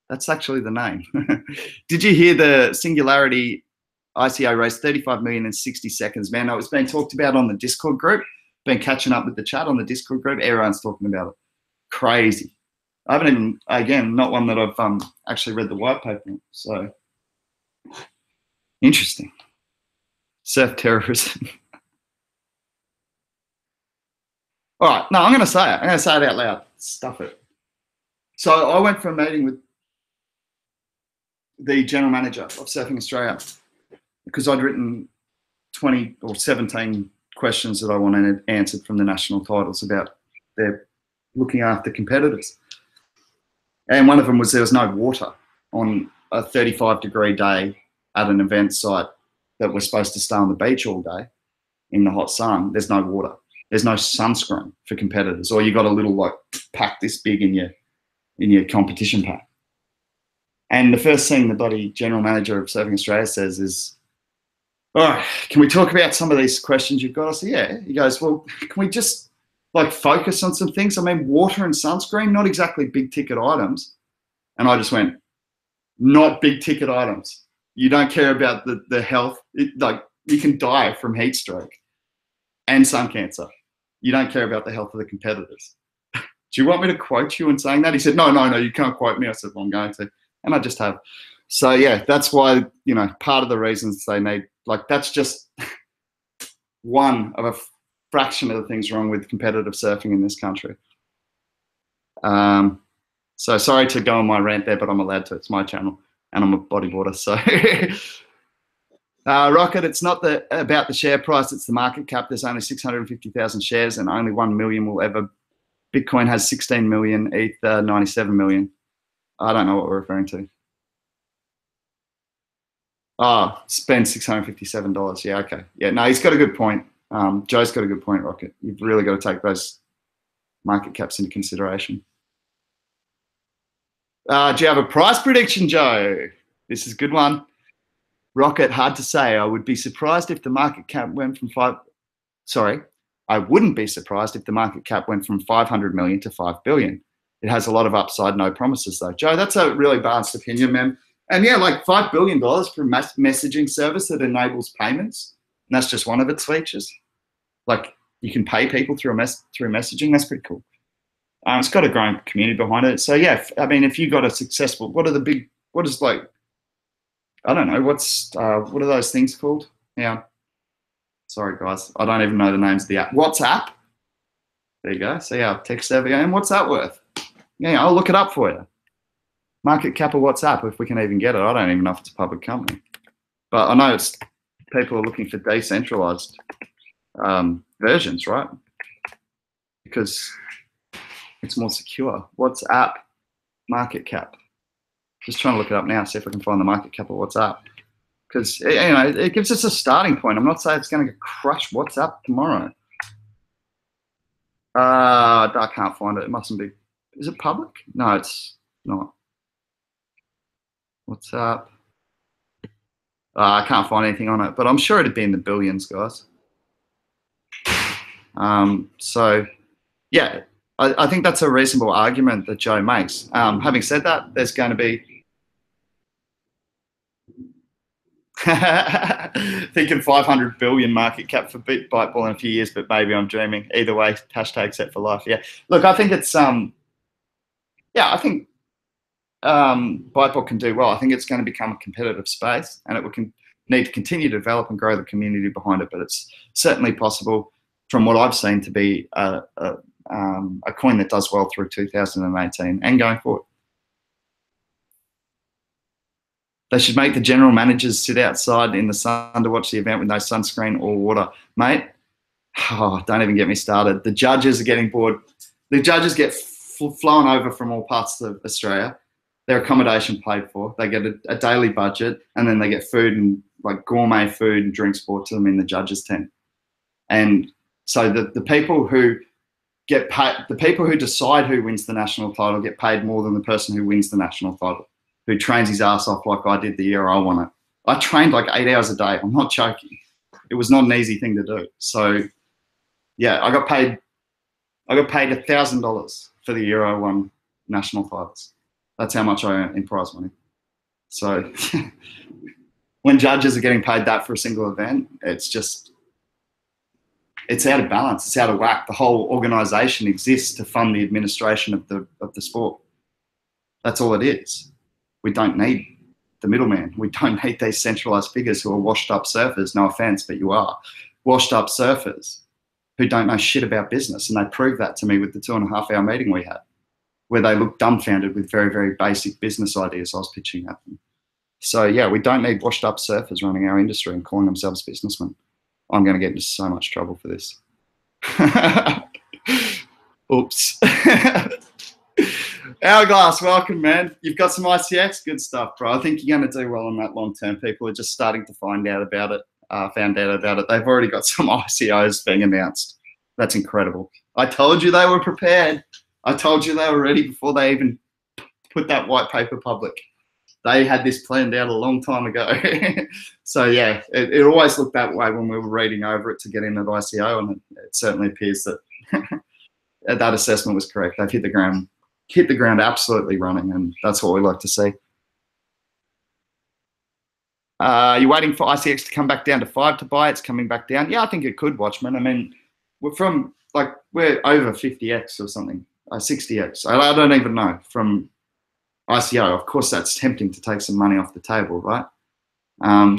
That's actually the name. Did you hear the Singularity ICO raised 35 million in 60 seconds? Man, it was being talked about on the Discord group. Been catching up with the chat on the Discord group. Everyone's talking about it. Crazy. I haven't even, again, not one that I've actually read the white paper. So, interesting. Surf terrorism. All right. No, I'm going to say it. I'm going to say it out loud. Stuff it. So I went for a meeting with the general manager of Surfing Australia because I'd written 20 or 17 questions that I wanted answered from the national titles about their looking after competitors. And one of them was there was no water on a 35-degree day at an event site that we're supposed to stay on the beach all day in the hot sun. There's no water. There's no sunscreen for competitors, or you got a little like pack this big in your competition pack. And the first thing the bloody general manager of Surfing Australia says is, All right, can we talk about some of these questions you've got? I said, yeah. He goes, well, can we just like focus on some things? I mean, water and sunscreen, not exactly big ticket items. And I just went, not big ticket items. You don't care about the health. Like you can die from heat stroke and sun cancer. You don't care about the health of the competitors. Do you want me to quote you in saying that? He said, no, you can't quote me. I said, well, I'm going to. And I just have. So, yeah, that's why, you know, part of the reasons they need, like, that's just one of a fraction of the things wrong with competitive surfing in this country. So sorry to go on my rant there, but I'm allowed to. It's my channel, and I'm a bodyboarder. So, Rocket, it's not about the share price. It's the market cap. There's only 650,000 shares, and only 1 million will ever. Bitcoin has 16 million, Ether 97 million. I don't know what we're referring to. Oh, spend $657. Yeah, okay. Yeah, no, he's got a good point. Joe's got a good point, Rocket. You've really got to take those market caps into consideration. Do you have a price prediction, Joe? This is a good one. Rocket, hard to say. I would be surprised if the market cap went from I wouldn't be surprised if the market cap went from 500 million to 5 billion. It has a lot of upside, no promises though. Joe, that's a really balanced opinion, man. And yeah, like $5 billion for a messaging service that enables payments. And that's just one of its features. Like you can pay people through messaging. That's pretty cool. It's got a growing community behind it. So yeah, I mean, if you got a successful, what is like, I don't know, what are those things called? Yeah. Sorry guys, I don't even know the names of the app. WhatsApp. There you go. See how tech savvy I am. What's that worth? Yeah, I'll look it up for you. Market cap of WhatsApp, if we can even get it. I don't even know if it's a public company. But I know it's people are looking for decentralized versions, right? Because it's more secure. WhatsApp market cap. Just trying to look it up now, see if I can find the market cap of WhatsApp. Because, you know, it gives us a starting point. I'm not saying it's going to crush WhatsApp tomorrow. I can't find it. It mustn't be. Is it public? No, it's not. WhatsApp. I can't find anything on it, but I'm sure it'd be in the billions, guys. So, yeah, I think that's a reasonable argument that Joe makes. Having said that, there's going to be thinking 500 billion market cap for Byteball in a few years, but maybe I'm dreaming. Either way, hashtag set for life. Yeah, look, I think it's I think Byteball can do well. I think it's going to become a competitive space, and it will need to continue to develop and grow the community behind it. But it's certainly possible, from what I've seen, to be a coin that does well through 2018 and going forward. They should make the general managers sit outside in the sun to watch the event with no sunscreen or water. Mate, don't even get me started. The judges are getting bored. The judges get flown over from all parts of Australia. Their accommodation paid for. They get a daily budget, and then they get food and like gourmet food and drinks brought to them in the judges' tent. And so the people who get paid, the people who decide who wins the national title get paid more than the person who wins the national title, who trains his ass off like I did the year I won it. I trained like 8 hours a day. I'm not joking. It was not an easy thing to do. So yeah, I got paid $1,000 for the year I won national titles. That's how much I earned in prize money. So when judges are getting paid that for a single event, it's out of balance. It's out of whack. The whole organisation exists to fund the administration of the sport. That's all it is. We don't need the middleman. We don't need these centralised figures who are washed up surfers. No offence, but you are washed up surfers who don't know shit about business. And they proved that to me with the 2.5-hour meeting we had, where they looked dumbfounded with very, very basic business ideas I was pitching at them. So yeah, we don't need washed up surfers running our industry and calling themselves businessmen. I'm going to get into so much trouble for this. Oops. Hourglass, welcome, man. You've got some ICX, good stuff, bro. I think you're going to do well on that long term. People are just starting to find out about it. They've already got some ICOs being announced. That's incredible. I told you they were prepared. I told you they were ready before they even put that white paper public. They had this planned out a long time ago. So yeah, it always looked that way when we were reading over it to get in at ICO, and it certainly appears that that assessment was correct. They've hit the ground absolutely running, and that's what we like to see. You're waiting for ICX to come back down to 5 to buy. It's coming back down. Yeah, I think it could, Watchman. I mean, we're over 50x or something, 60x. I don't even know from ICO. Of course, that's tempting to take some money off the table, right?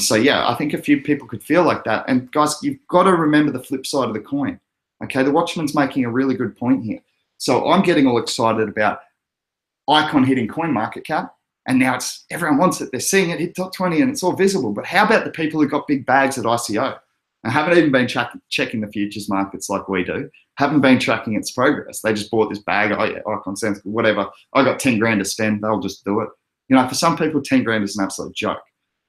So yeah, I think a few people could feel like that. And guys, you've got to remember the flip side of the coin. Okay, the Watchman's making a really good point here. So I'm getting all excited about Icon hitting coin market cap, and now everyone wants it. They're seeing it hit top 20 and it's all visible. But how about the people who got big bags at ICO and haven't even been checking the futures markets like we do, haven't been tracking its progress? They just bought this bag, oh yeah, Icon sounds good, whatever. I got 10 grand to spend, they'll just do it. You know, for some people, 10 grand is an absolute joke.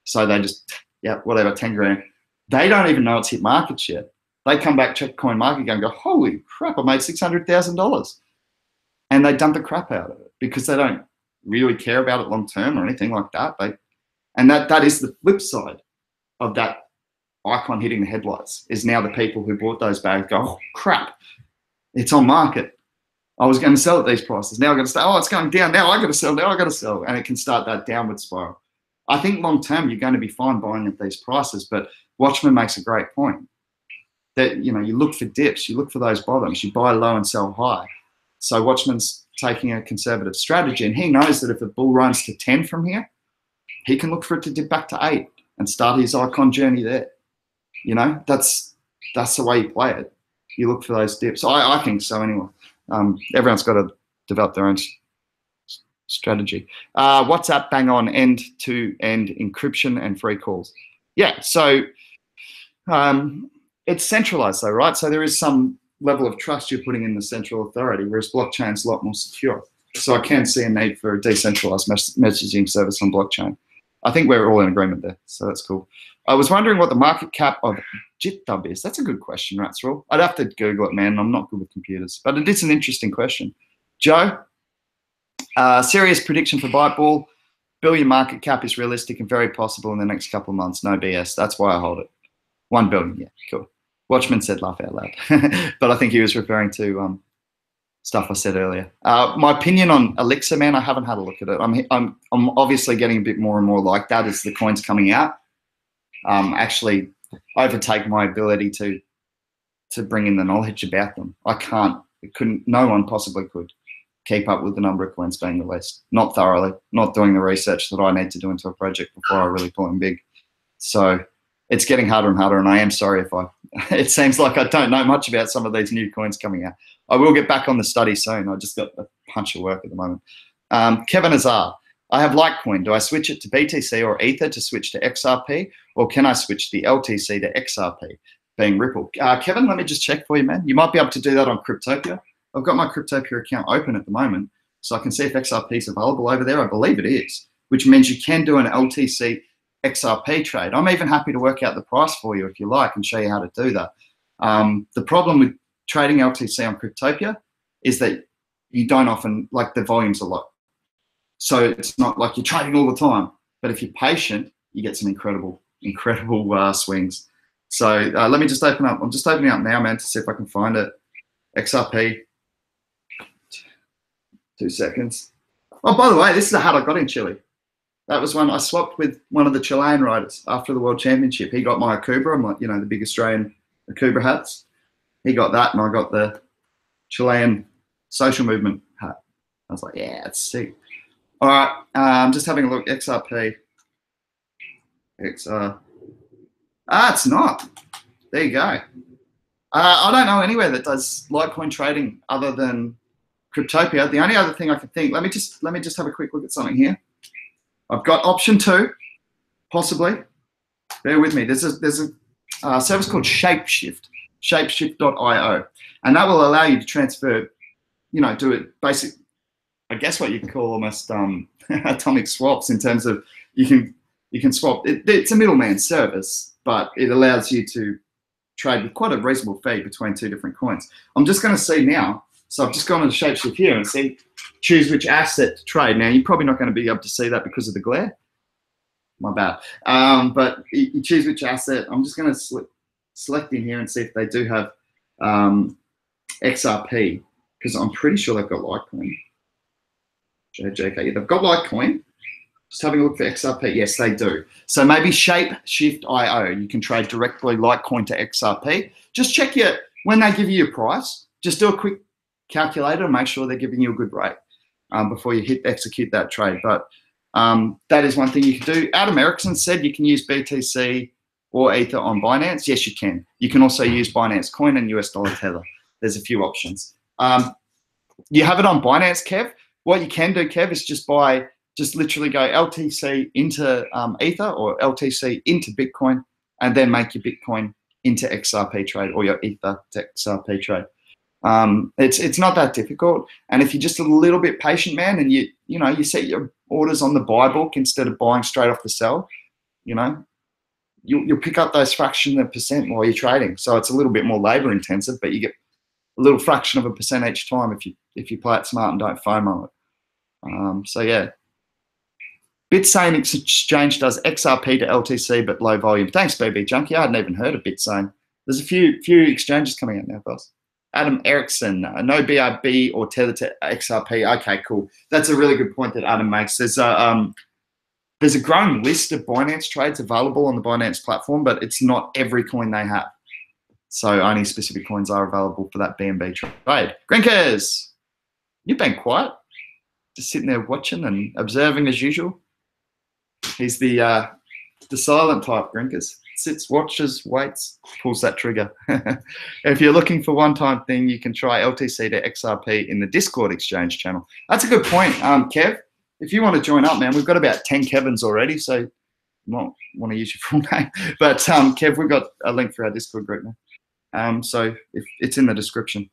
So they just, yeah, whatever, 10 grand. They don't even know it's hit markets yet. They come back, check coin market and go, holy crap, I made $600,000. And they dump the crap out of it because they don't really care about it long term or anything like that. And that is the flip side of that Icon hitting the headlights, is now the people who bought those bags go, oh crap, it's on market. I was going to sell at these prices. Now I'm going to say, oh, it's going down. Now I got to sell. Now I got to sell. And it can start that downward spiral. I think long term, you're going to be fine buying at these prices, but Watchman makes a great point that, you know, you look for dips, you look for those bottoms, you buy low and sell high. So Watchman's taking a conservative strategy, and he knows that if the bull runs to 10 from here, he can look for it to dip back to 8 and start his Icon journey there. You know, that's the way you play it. You look for those dips. I think so anyway. Everyone's got to develop their own strategy. WhatsApp, bang on, end-to-end encryption and free calls. Yeah, so it's centralized though, right? So there is some level of trust you're putting in the central authority, whereas blockchain's a lot more secure. So I can see a need for a decentralized messaging service on blockchain. I think we're all in agreement there, so that's cool. I was wondering what the market cap of JitDub is. That's a good question, Ratsroll. I'd have to Google it, man. I'm not good with computers, but it is an interesting question. Joe, serious prediction for Byteball. Billion market cap is realistic and very possible in the next couple of months. No BS. That's why I hold it. 1 billion. Yeah, cool. Watchman said laugh out loud, but I think he was referring to stuff I said earlier. My opinion on Elixir, man, I haven't had a look at it. I'm obviously getting a bit more and more like that as the coins coming out actually overtake my ability to bring in the knowledge about them. I can't. No one possibly could keep up with the number of coins being released. Not thoroughly. Not doing the research that I need to do into a project before I really pull in big. So it's getting harder and harder, and I am sorry if it seems like I don't know much about some of these new coins coming out. I will get back on the study soon. I just got a bunch of work at the moment. Kevin Azar, I have Litecoin. Do I switch it to BTC or Ether to switch to XRP, or can I switch the LTC to XRP, being Ripple? Kevin, let me just check for you, man. You might be able to do that on Cryptopia. I've got my Cryptopia account open at the moment, so I can see if XRP is available over there. I believe it is, which means you can do an LTC XRP trade. I'm even happy to work out the price for you if you like and show you how to do that. The problem with trading LTC on Cryptopia is that you don't often, like, the volumes are low. So it's not like you're trading all the time, but if you're patient, you get some incredible swings. So let me just open up. I'm just opening up now, man, to see if I can find it. XRP. 2 seconds. Oh, by the way, this is a hat I got in Chile. That was one I swapped with one of the Chilean riders after the World Championship. He got my Akubra, the big Australian Akubra hats. He got that, and I got the Chilean social movement hat. I was like, yeah, it's sick. All right, I'm just having a look. XRP. It's not. There you go. I don't know anywhere that does Litecoin trading other than Cryptopia. The only other thing I can think. Let me just have a quick look at something here. I've got option 2, possibly. Bear with me. There's a service called Shapeshift, shapeshift.io, and that will allow you to transfer, do it basic, I guess what you can call almost atomic swaps in terms of you can swap. It's a middleman service, but it allows you to trade with quite a reasonable fee between 2 different coins. I'm just going to see now. So I've just gone to the Shapeshift here and see, choose which asset to trade. Now, you're probably not going to be able to see that because of the glare, my bad. But you choose which asset. I'm just going to select in here and see if they do have XRP, because I'm pretty sure they've got Litecoin. JK, they've got Litecoin. Just having a look for XRP. Yes, they do. So maybe Shapeshift.io. You can trade directly Litecoin to XRP. Just check when they give you your price, just do a quick calculator and make sure they're giving you a good rate before you execute that trade. But that is one thing you can do. Adam Erickson said you can use BTC or Ether on Binance. Yes, you can. You can also use Binance Coin and US dollar Tether. There's a few options. You have it on Binance, Kev. What you can do, Kev, is just literally go LTC into Ether or LTC into Bitcoin, and then make your Bitcoin into XRP trade or your Ether to XRP trade. It's not that difficult, and if you're just a little bit patient, man, and you set your orders on the buy book instead of buying straight off the sell, you'll pick up those fraction of a percent while you're trading. So it's a little bit more labor intensive, but you get a little fraction of a percent each time if you play it smart and don't FOMO it. So yeah. Bitsane Exchange does XRP to LTC, but low volume. Thanks, BB Junkie. I hadn't even heard of Bitsane. There's a few exchanges coming out now, boss. Adam Erickson, no BRB or Tether to XRP. Okay, cool. That's a really good point that Adam makes. There's a growing list of Binance trades available on the Binance platform, but it's not every coin they have. So only specific coins are available for that BNB trade. Grinkers, you've been quiet. Just sitting there watching and observing as usual. He's the silent type, Grinkers. Sits, watches, waits, pulls that trigger. If you're looking for one-time thing, you can try LTC to XRP in the Discord exchange channel. That's a good point, Kev. If you want to join up, man, we've got about 10 Kevins already, so you might want to use your full name. But Kev, we've got a link for our Discord group now. So if it's in the description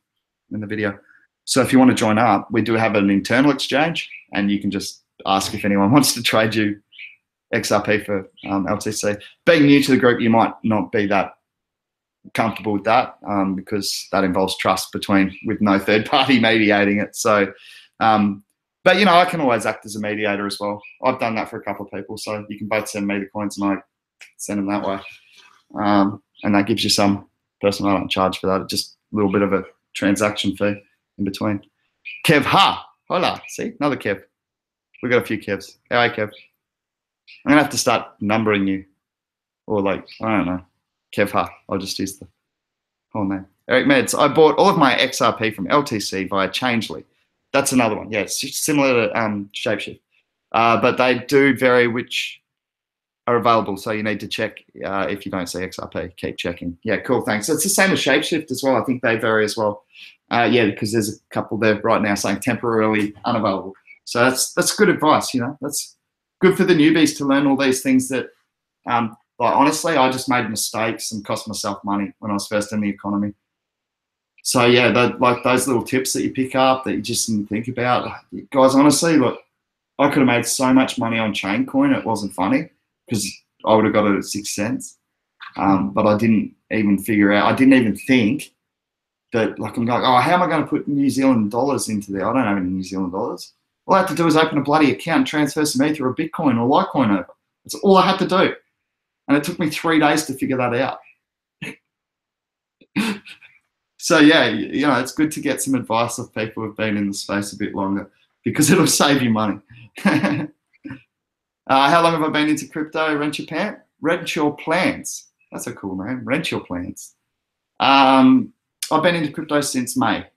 in the video. So if you want to join up, we do have an internal exchange, and you can just ask if anyone wants to trade you XRP for LTC. Being new to the group, you might not be that comfortable with that because that involves trust with no third party mediating it. So, but I can always act as a mediator as well. I've done that for a couple of people, so you can both send me the coins and I send them that way. And that gives you some personal. I don't charge for that. Just a little bit of a transaction fee in between. Kev, hola. See, another Kev. We've got a few Kevs. Hey, Kev. I'm gonna have to start numbering you, or I don't know, Kev. I'll just use the whole name. Eric Meds. I bought all of my XRP from LTC via Changely. That's another one. Yeah, it's similar to Shapeshift, but they do vary which are available. So you need to check if you don't see XRP. Keep checking. Yeah, cool. Thanks. So it's the same as Shapeshift as well. I think they vary as well. Yeah, because there's a couple there right now saying temporarily unavailable. So that's good advice. That's good for the newbies to learn all these things that, honestly, I just made mistakes and cost myself money when I was first in the economy. So yeah, those little tips that you pick up that you just didn't think about, guys. Honestly, look, I could have made so much money on Chaincoin. It wasn't funny because I would have got it at 6 cents, but I didn't even figure out. I didn't even think that. I'm like, oh, how am I going to put New Zealand dollars into there? I don't have any New Zealand dollars. All I have to do is open a bloody account and transfer some Ether or Bitcoin or Litecoin over. That's all I had to do. And it took me 3 days to figure that out. So yeah, it's good to get some advice of people who've been in the space a bit longer because it'll save you money. How long have I been into crypto? Rent your plans. That's a cool name. Rent your plans. I've been into crypto since May,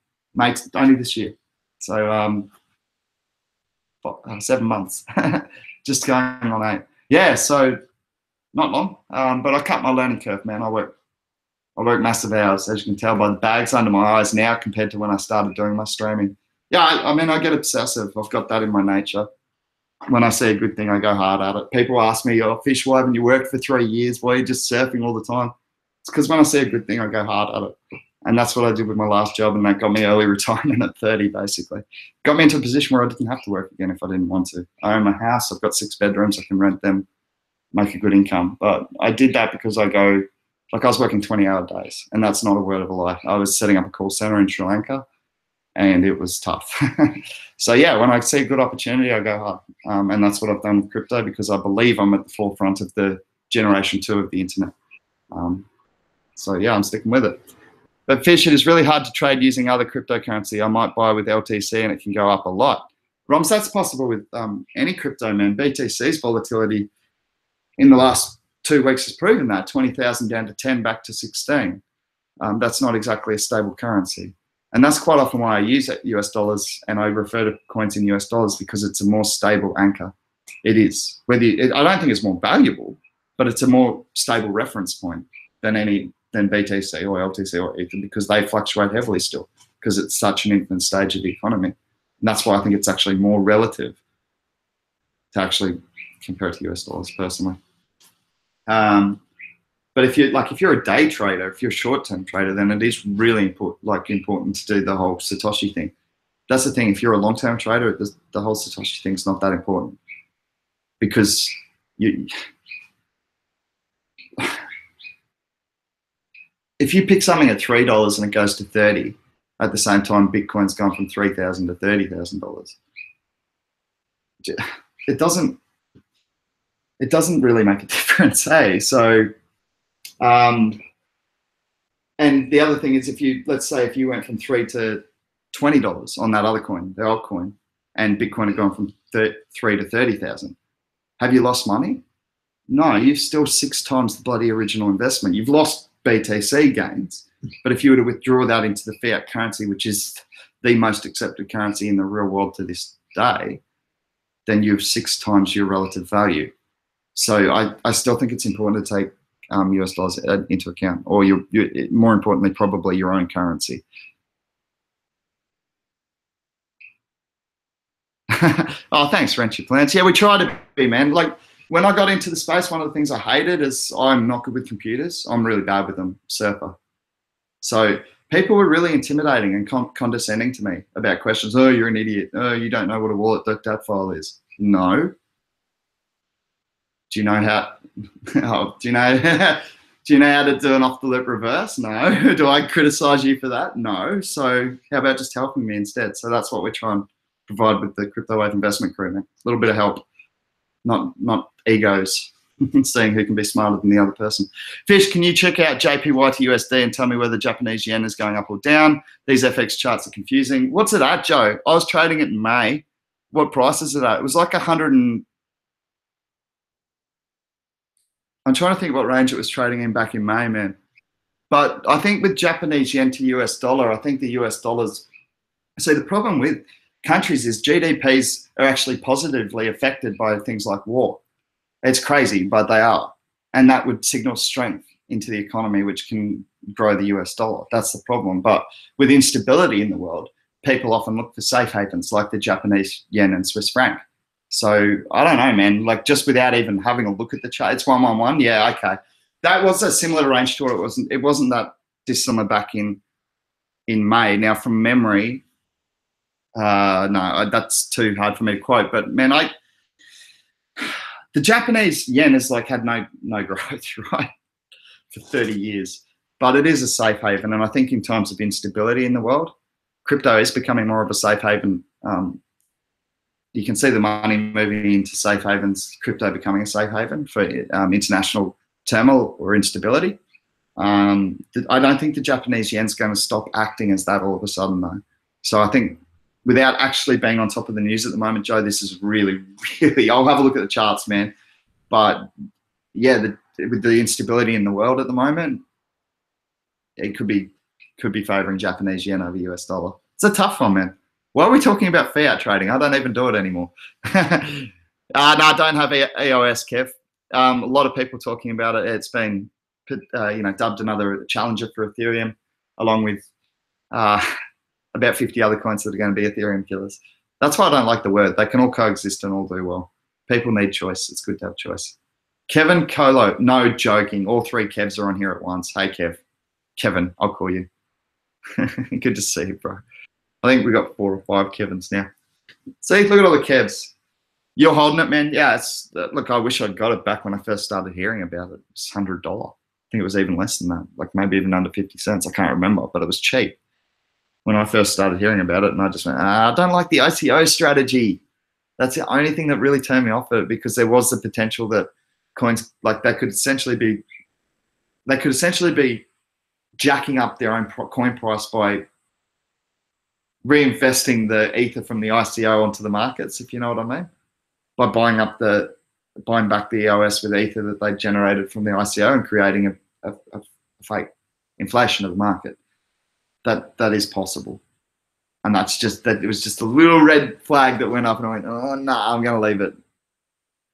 only this year. So 7 months, just going on 8. Yeah, so not long, but I cut my learning curve, man. I work massive hours, as you can tell by the bags under my eyes now compared to when I started doing my streaming. Yeah, I get obsessive. I've got that in my nature. When I see a good thing, I go hard at it. People ask me, oh, Fish, why haven't you worked for 3 years? Why are you just surfing all the time? It's because when I see a good thing, I go hard at it. And that's what I did with my last job, and that got me early retirement at 30, basically. Got me into a position where I didn't have to work again if I didn't want to. I own my house. I've got 6 bedrooms. I can rent them, make a good income. But I did that because I was working 20-hour days, and that's not a word of a lie. I was setting up a call center in Sri Lanka, and it was tough. So yeah, when I see a good opportunity, I go hard. And that's what I've done with crypto, because I believe I'm at the forefront of the generation 2 of the internet. So yeah, I'm sticking with it. But Fish, it is really hard to trade using other cryptocurrency. I might buy with LTC and it can go up a lot. Roms, that's possible with any crypto, man. BTC's volatility in the last 2 weeks has proven that. 20,000 down to 10, back to 16. That's not exactly a stable currency. And that's quite often why I use US dollars and I refer to coins in US dollars, because it's a more stable anchor. It is. I don't think it's more valuable, but it's a more stable reference point than BTC or LTC or Ether, because they fluctuate heavily still, because it's such an infant stage of the economy. And that's why I think it's actually more relative to actually compare it to US dollars personally. But if you're a day trader, if you're a short-term trader, then it is really important to do the whole Satoshi thing. That's the thing. If you're a long-term trader, the whole Satoshi thing's not that important, because if you pick something at $3 and it goes to 30, at the same time Bitcoin's gone from $3,000 to $30,000, it doesn't really make a difference, hey? So, and the other thing is, let's say if you went from $3 to $20 on that other coin, the altcoin, and Bitcoin had gone from 3 to 30,000, have you lost money? No, you've still 6 times the bloody original investment. You've lost BTC gains, but if you were to withdraw that into the fiat currency, which is the most accepted currency in the real world to this day, then you have 6 times your relative value. So I still think it's important to take US dollars into account, or more importantly, probably your own currency. Oh, thanks, Wrenchy Plants. Yeah, we try to be, man. Like, when I got into the space, one of the things I hated is I'm not good with computers. I'm really bad with them, surfer. So people were really intimidating and condescending to me about questions. Oh, you're an idiot. Oh, you don't know what a wallet.dat file is. No. Do you know how? Oh, do you know? Do you know how to do an off-the-loop reverse? No. Do I criticize you for that? No. So how about just helping me instead? So that's what we're trying to provide with the Crypto Wave investment crew, man. A little bit of help, not egos, seeing who can be smarter than the other person. Fish, can you check out JPY to USD and tell me whether Japanese yen is going up or down? These FX charts are confusing. What's it at, Joe? I was trading it in May. What price is it at? It was like 100 and... I'm trying to think what range it was trading in back in May, man. But I think with Japanese yen to US dollar, I think the US dollars... So the problem with countries is GDPs are actually positively affected by things like war. It's crazy, but they are. And that would signal strength into the economy, which can grow the US dollar. That's the problem. But with instability in the world, people often look for safe havens like the Japanese yen and Swiss franc. So I don't know, man, like just without even having a look at the chart, it's 111. Yeah, okay. That was a similar range to what it wasn't that dissimilar back in May. Now from memory, no, that's too hard for me to quote, but man, the Japanese yen has like had no growth, right, for 30 years, but it is a safe haven. And I think in times of instability in the world, crypto is becoming more of a safe haven. You can see the money moving into safe havens, crypto becoming a safe haven for international turmoil or instability. I don't think the Japanese yen's going to stop acting as that all of a sudden, though. So I think without actually being on top of the news at the moment, Joe, this is really, really, I'll have a look at the charts, man. But yeah, with the instability in the world at the moment, it could be favoring Japanese yen over US dollar. It's a tough one, man. Why are we talking about fiat trading? I don't even do it anymore. No, I don't have EOS, Kev. A lot of people talking about it. It's been, dubbed another challenger for Ethereum, along with about 50 other coins that are going to be Ethereum killers. That's why I don't like the word. They can all coexist and all do well. People need choice. It's good to have choice. Kevin Colo, no joking. All 3 Kevs are on here at once. Hey, Kev. Kevin, I'll call you. Good to see you, bro. I think we got 4 or 5 Kevins now. See, look at all the Kevs. You're holding it, man. Yeah, look, I wish I'd got it back when I first started hearing about it. It was $100. I think it was even less than that, like maybe even under 50 cents. I can't remember, but it was cheap. when I first started hearing about it, and I just went, I don't like the ICO strategy. That's the only thing that really turned me off of it, because there was the potential that coins like that could essentially be jacking up their own coin price by reinvesting the ether from the ICO onto the markets, if you know what I mean, by buying back the EOS with ether that they generated from the ICO and creating a fake inflation of the market. That is possible. And that's just that. It was just a little red flag that went up, and I went, oh no, I'm going to leave it.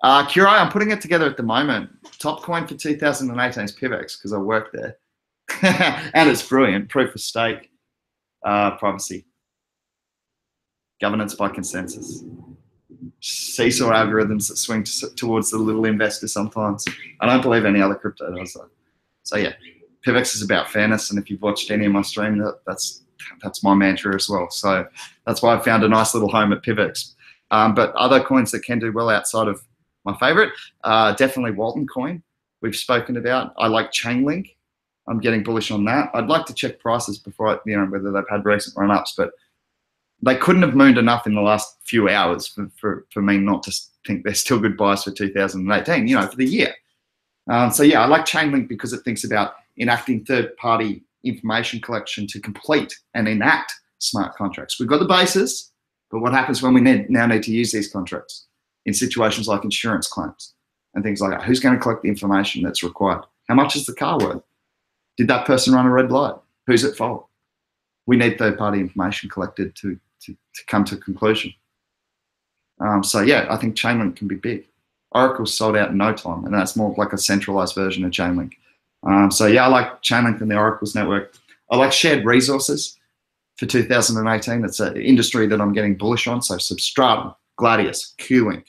Curai, I'm putting it together at the moment. Top coin for 2018 is PIVX, because I work there. And it's brilliant. Proof of stake, privacy, governance by consensus, seesaw algorithms that swing towards the little investor sometimes. I don't believe any other crypto does that. So yeah, PIVX is about fairness, and if you've watched any of my stream, that's my mantra as well. So that's why I found a nice little home at PIVX. But other coins that can do well outside of my favorite, definitely Walton Coin, we've spoken about. I like Chainlink. I'm getting bullish on that. I'd like to check prices before whether they've had recent run-ups, but they couldn't have mooned enough in the last few hours for me not to think they're still good buys for 2018, for the year. So yeah, I like Chainlink because it thinks about enacting third-party information collection to complete and enact smart contracts. We've got the basis, but what happens when we now need to use these contracts in situations like insurance claims and things like that? Who's going to collect the information that's required? How much is the car worth? Did that person run a red light? Who's at fault? We need third-party information collected to come to a conclusion. So yeah, I think Chainlink can be big. Oracle's sold out in no time, and that's more like a centralized version of Chainlink. So yeah, I like Chainlink and the Oracle's network. I like shared resources for 2018. That's an industry that I'm getting bullish on. So Substratum, Gladius, Qlink,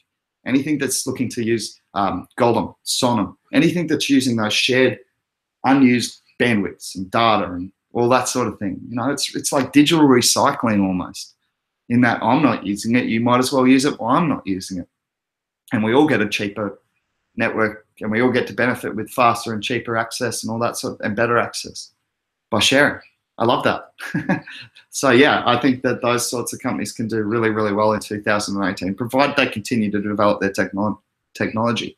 anything that's looking to use Goldem, Sonum, anything that's using those shared unused bandwidths and data and all that sort of thing. It's like digital recycling almost, in that I'm not using it, you might as well use it while I'm not using it. And we all get a cheaper network, and we all get to benefit with faster and cheaper access and all that and better access by sharing. I love that. So yeah, I think that those sorts of companies can do really, really well in 2018, provided they continue to develop their technology.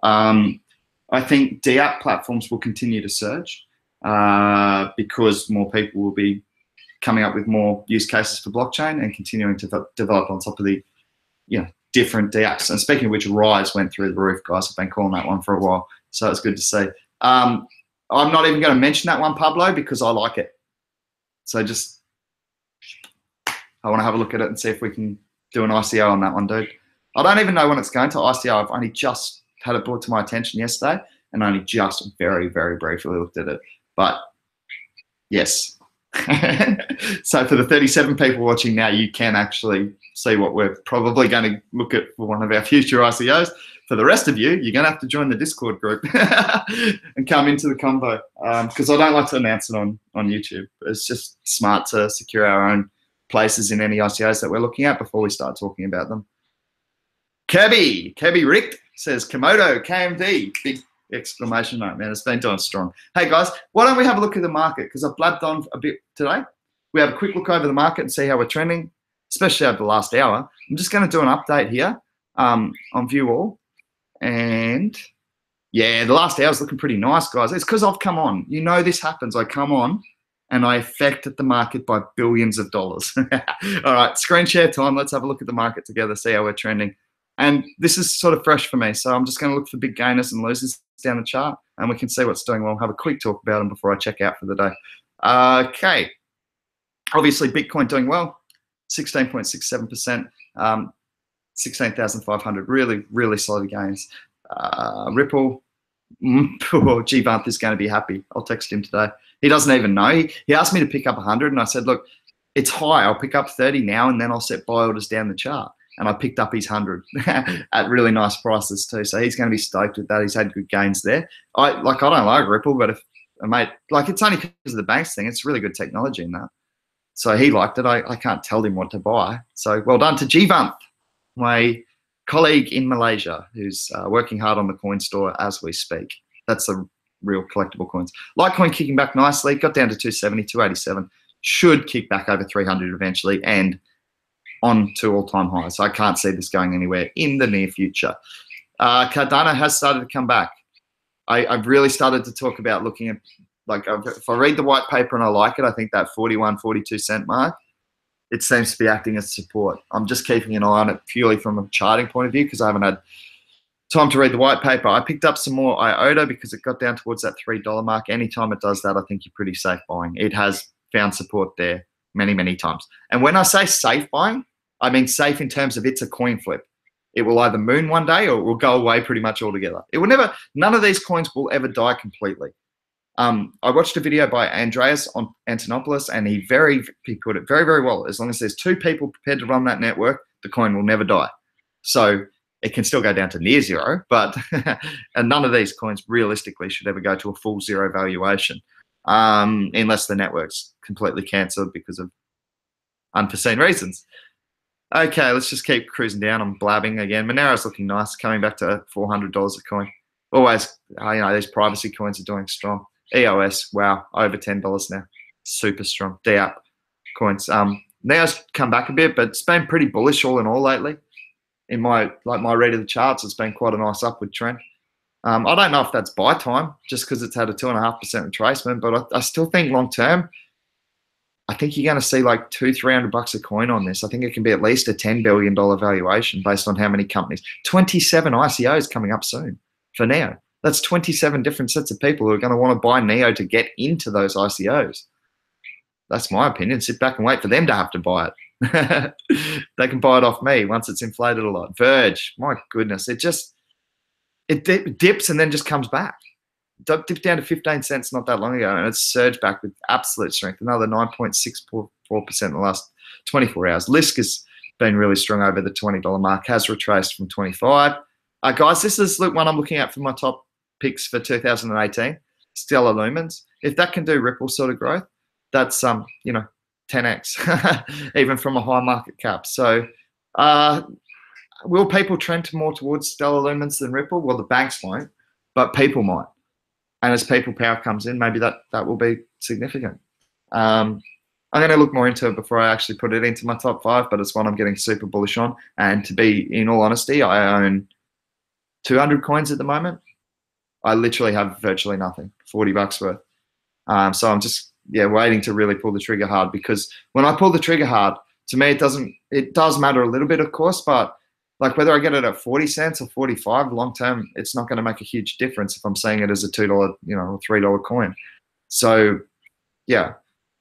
I think DApp platforms will continue to surge because more people will be coming up with more use cases for blockchain and continuing to develop on top of the different DApps. And speaking of which, Rise went through the roof, guys. I've been calling that one for a while, so it's good to see. I'm not even going to mention that one, Pablo, because I like it. So I want to have a look at it and see if we can do an ICO on that one, dude. I don't even know when it's going to ICO. I've only just had it brought to my attention yesterday and only just very, very briefly looked at it. But yes. So for the 37 people watching now, you can actually see what we're probably going to look at for one of our future ICOs. For the rest of you, you're going to have to join the Discord group and come into the combo, because I don't like to announce it on YouTube. It's just smart to secure our own places in any ICOs that we're looking at before we start talking about them. Kirby Rick says, Komodo, KMD, big exclamation mark, man. It's been doing strong. Hey, guys, why don't we have a look at the market? Because I've blabbed on a bit today. We have a quick look over the market and see how we're trending, especially over the last hour. I'm just going to do an update here on View All. And, yeah, the last hour is looking pretty nice, guys. It's because I've come on. This happens. I come on and I affected the market by billions of dollars. All right, screen share time. Let's have a look at the market together, see how we're trending. And this is sort of fresh for me, so I'm just going to look for big gainers and losers down the chart, and we can see what's doing well. Have a quick talk about them before I check out for the day. Okay. Obviously, Bitcoin doing well, 16.67%, 16,500. Really, really solid gains. Ripple, G-Vanth is going to be happy. I'll text him today. He doesn't even know. He asked me to pick up 100, and I said, look, it's high. I'll pick up 30 now, and then I'll set buy orders down the chart. And I picked up his 100 at really nice prices too. So he's going to be stoked with that. He's had good gains there. I don't like Ripple, but if a mate, it's only because of the banks thing. It's really good technology in that. So he liked it. I can't tell him what to buy. So well done to G-Vanth, my colleague in Malaysia, who's working hard on the coin store as we speak. That's the real collectible coins. Litecoin kicking back nicely. Got down to 270, 287. should kick back over 300 eventually and on to all-time highs. So I can't see this going anywhere in the near future. Cardano has started to come back. I've really started to talk about looking at, like, if I read the white paper and I like it, I think that 41, 42 cent mark, it seems to be acting as support. I'm just keeping an eye on it purely from a charting point of view because I haven't had time to read the white paper. I picked up some more IOTA because it got down towards that $3 mark. Anytime it does that, I think you're pretty safe buying. It has found support there many, many times. And when I say safe buying, I mean safe in terms of it's a coin flip. It will either moon one day or it will go away pretty much altogether. It will never, none of these coins will ever die completely. I watched a video by Andreas on Antonopoulos, and he put it very, very well. As long as there's two people prepared to run that network, the coin will never die. So it can still go down to near zero, but and none of these coins realistically should ever go to a full zero valuation, unless the network's completely cancelled because of unforeseen reasons. Okay, let's just keep cruising down. I'm blabbing again. Monero's looking nice, coming back to $400 a coin. Always, these privacy coins are doing strong. EOS, wow, over $10 now. Super strong. DApp coins. Neo's come back a bit, but it's been pretty bullish all in all lately. In my read of the charts, it's been quite a nice upward trend. I don't know if that's buy time, just because it's had a 2.5% retracement, but I still think long term, I think you're going to see like $200-300 a coin on this. I think it can be at least a $10 billion valuation based on how many companies. 27 ICOs coming up soon for Neo. That's 27 different sets of people who are going to want to buy Neo to get into those ICOs. That's my opinion. Sit back and wait for them to have to buy it. They can buy it off me once it's inflated a lot. Verge, my goodness, it dips and then just comes back. Dipped down to 15 cents not that long ago, and it's surged back with absolute strength. Another 9.64% in the last 24 hours. Lisk has been really strong over the $20 mark, has retraced from 25. Guys, this is one I'm looking at for my top picks for 2018. Stellar Lumens. If that can do Ripple sort of growth, that's 10x, even from a high market cap. So will people trend more towards Stellar Lumens than Ripple? Well, the banks won't, but people might. And as people power comes in, maybe that will be significant. I'm going to look more into it before I actually put it into my top 5, but it's one I'm getting super bullish on. And to be, in all honesty, I own 200 coins at the moment. I literally have virtually nothing, $40 worth. So I'm just, waiting to really pull the trigger hard, because when I pull the trigger hard, to me, it does matter a little bit, of course, but like whether I get it at 40 cents or 45 long term, it's not going to make a huge difference if I'm seeing it as a $2, or $3 coin. So yeah,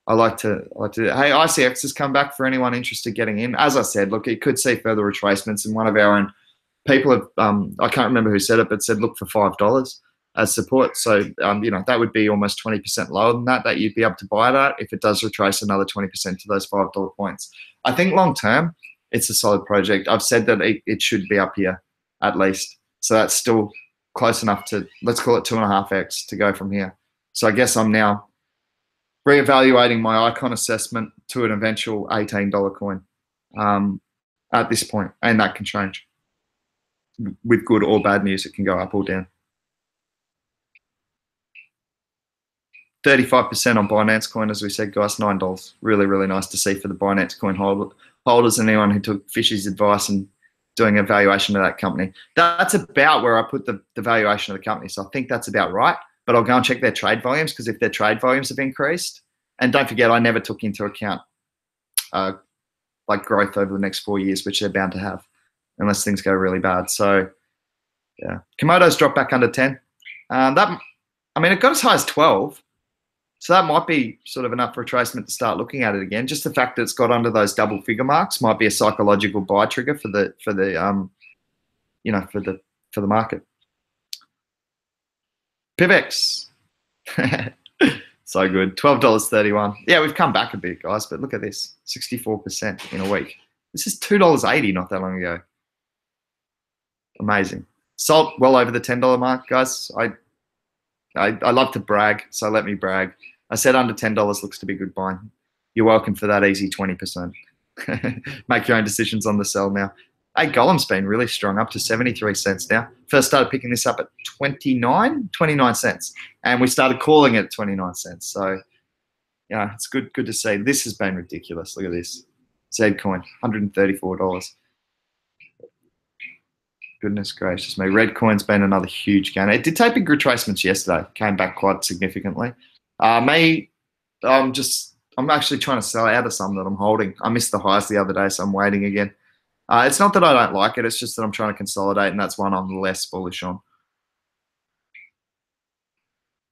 I like to. Hey, ICX has come back for anyone interested getting in. As I said, look, it could see further retracements, and one of our own people have, I can't remember who said it, but said look for $5 as support. So that would be almost 20% lower than that you'd be able to buy that if it does retrace another 20% to those $5 points. I think long term, it's a solid project. I've said that it should be up here at least. So that's still close enough to, let's call it 2.5x to go from here. So I guess I'm now reevaluating my icon assessment to an eventual $18 coin at this point, and that can change. With good or bad news, it can go up or down. 35% on Binance Coin, as we said, guys, $9. Really, really nice to see for the Binance Coin holders and anyone who took Fishy's advice and doing a valuation of that company. That's about where I put the valuation of the company. So I think that's about right, but I'll go and check their trade volumes, because if their trade volumes have increased, and don't forget, I never took into account like growth over the next 4 years, which they're bound to have, unless things go really bad. So yeah, Komodo's dropped back under 10. It got as high as 12. So that might be sort of enough retracement to start looking at it again. Just the fact that it's got under those double figure marks might be a psychological buy trigger for the market. PIVX, so good, $12.31. Yeah, we've come back a bit, guys, but look at this, 64% in a week. This is $2.80 not that long ago. Amazing. Salt well over the $10 mark, guys. I love to brag, so let me brag. I said under $10 looks to be good buying. You're welcome for that easy 20%. Make your own decisions on the sell now. Hey, Golem's been really strong, up to 73 cents now. First started picking this up at 29 cents. And we started calling it 29 cents. So, Yeah, it's good to see. This has been ridiculous. Look at this. Zcoin, $134. Goodness gracious me. Redcoin's been another huge gain. It did take big retracements yesterday. Came back quite significantly. I'm actually trying to sell out of some that I'm holding. I missed the highs the other day, so I'm waiting again. It's not that I don't like it. It's just that I'm trying to consolidate, and that's one I'm less bullish on.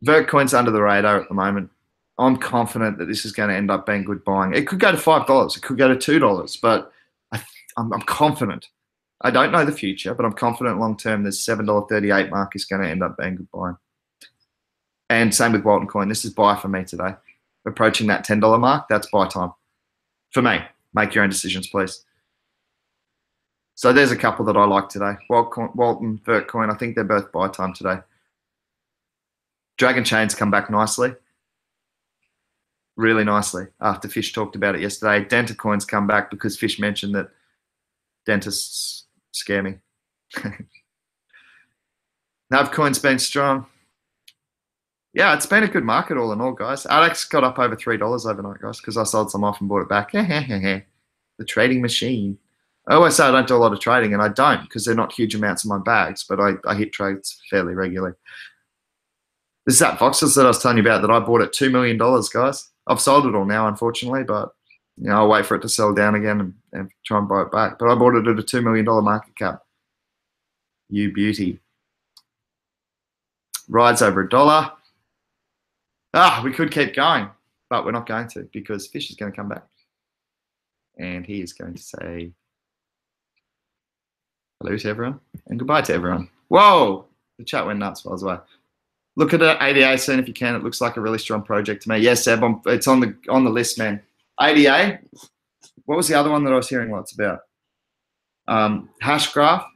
Vertcoin's under the radar at the moment. I'm confident that this is going to end up being good buying. It could go to $5. It could go to $2, but I'm confident. I don't know the future, but I'm confident long term this $7.38 mark is going to end up being good buying. And same with Walton Coin. This is buy for me today. Approaching that $10 mark, that's buy time. For me, make your own decisions, please. So there's a couple that I like today. Walton, Vertcoin, I think they're both buy time today. Dragon Chain's come back nicely. Really nicely after Fish talked about it yesterday. Denta Coin's come back because Fish mentioned that dentists scare me. Nav Coin's been strong. Yeah, it's been a good market all in all, guys. Alex got up over $3 overnight, guys, because I sold some off and bought it back. The trading machine. I always say I don't do a lot of trading, and I don't because they're not huge amounts in my bags, but I hit trades fairly regularly. This is that Voxels that I was telling you about that I bought at $2 million, guys. I've sold it all now, unfortunately, but I'll wait for it to sell down again and try and buy it back. But I bought it at a $2 million market cap. You beauty. Rides over $1. We could keep going, but we're not going to because Fish is going to come back. And he is going to say hello to everyone and goodbye to everyone. Whoa! The chat went nuts while I was away. Look at the ADA soon if you can. It looks like a really strong project to me. Yes, Seb, it's on the list, man. ADA. What was the other one that I was hearing lots about? Hashgraph.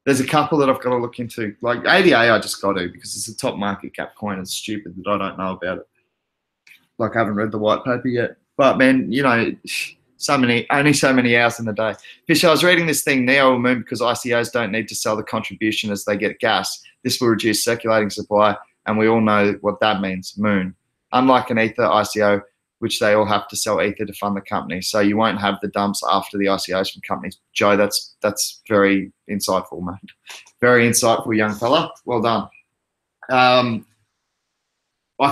There's a couple that I've got to look into. Like ADA, I just got to because it's a top market cap coin. It's stupid that I don't know about it. Like I haven't read the white paper yet. But man, only so many hours in the day. Fish, I was reading this thing, Neo will moon because ICOs don't need to sell the contribution as they get gas. This will reduce circulating supply, and we all know what that means, moon. Unlike an Ether ICO, which they all have to sell Ether to fund the company. So you won't have the dumps after the ICOs from companies. Joe, that's very insightful, mate. Very insightful, young fella. Well done. I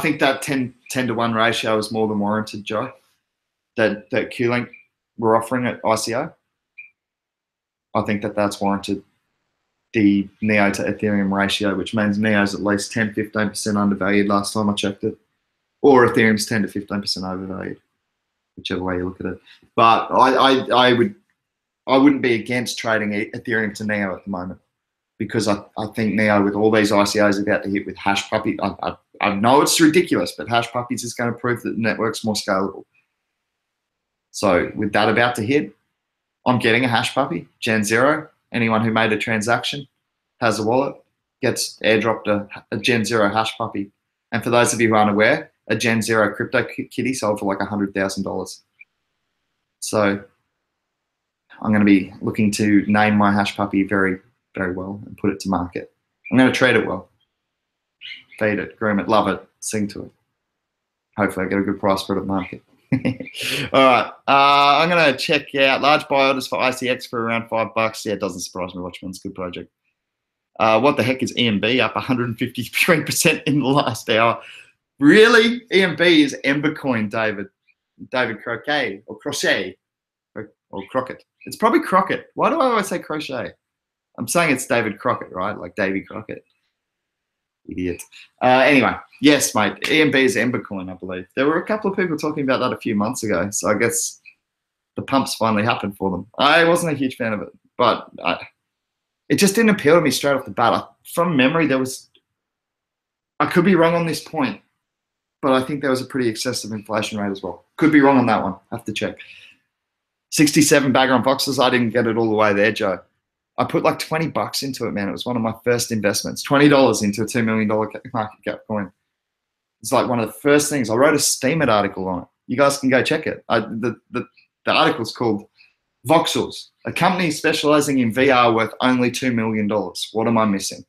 think that 10 to 1 ratio is more than warranted, Joe, that Q-Link were offering at ICO. I think that's warranted. The Neo to Ethereum ratio, which means Neo's at least 10-15% undervalued last time I checked it. Or Ethereum's 10 to 15% overvalued, whichever way you look at it. But I wouldn't be against trading Ethereum to Neo at the moment because I think Neo, with all these ICOs about to hit with Hash Puppy, I know it's ridiculous, but Hash Puppies is going to prove that the network's more scalable. So with that about to hit, I'm getting a Hash Puppy, Gen 0. Anyone who made a transaction has a wallet, gets airdropped a Gen 0 Hash Puppy. And for those of you who aren't aware, a Gen 0 crypto kitty sold for like $100,000. So I'm going to be looking to name my Hash Puppy very, very well and put it to market. I'm going to treat it well. Feed it, groom it, love it, sing to it. Hopefully I get a good price for it at market. All right, I'm going to check out large buy orders for ICX for around $5. Yeah, it doesn't surprise me, Watchman. It's a good project. What the heck is EMB up 153% in the last hour? Really? EMB is Ember Coin, David Croquet or Crochet or Crockett. It's probably Crockett. Why do I always say Crochet? I'm saying it's David Crockett, right? Like Davy Crockett. Idiot. Anyway, yes, mate. EMB is Ember Coin, I believe. There were a couple of people talking about that a few months ago, so I guess the pumps finally happened for them. I wasn't a huge fan of it, but it just didn't appeal to me straight off the bat. From memory, I could be wrong on this point, but I think there was a pretty excessive inflation rate as well. Could be wrong on that one. Have to check. 67 bagger on Voxels. I didn't get it all the way there, Joe. I put like $20 into it, man. It was one of my first investments. $20 into a $2 million market cap coin. It's like one of the first things. I wrote a Steemit article on it. You guys can go check it. The article's called Voxels, a company specializing in VR worth only $2 million. What am I missing?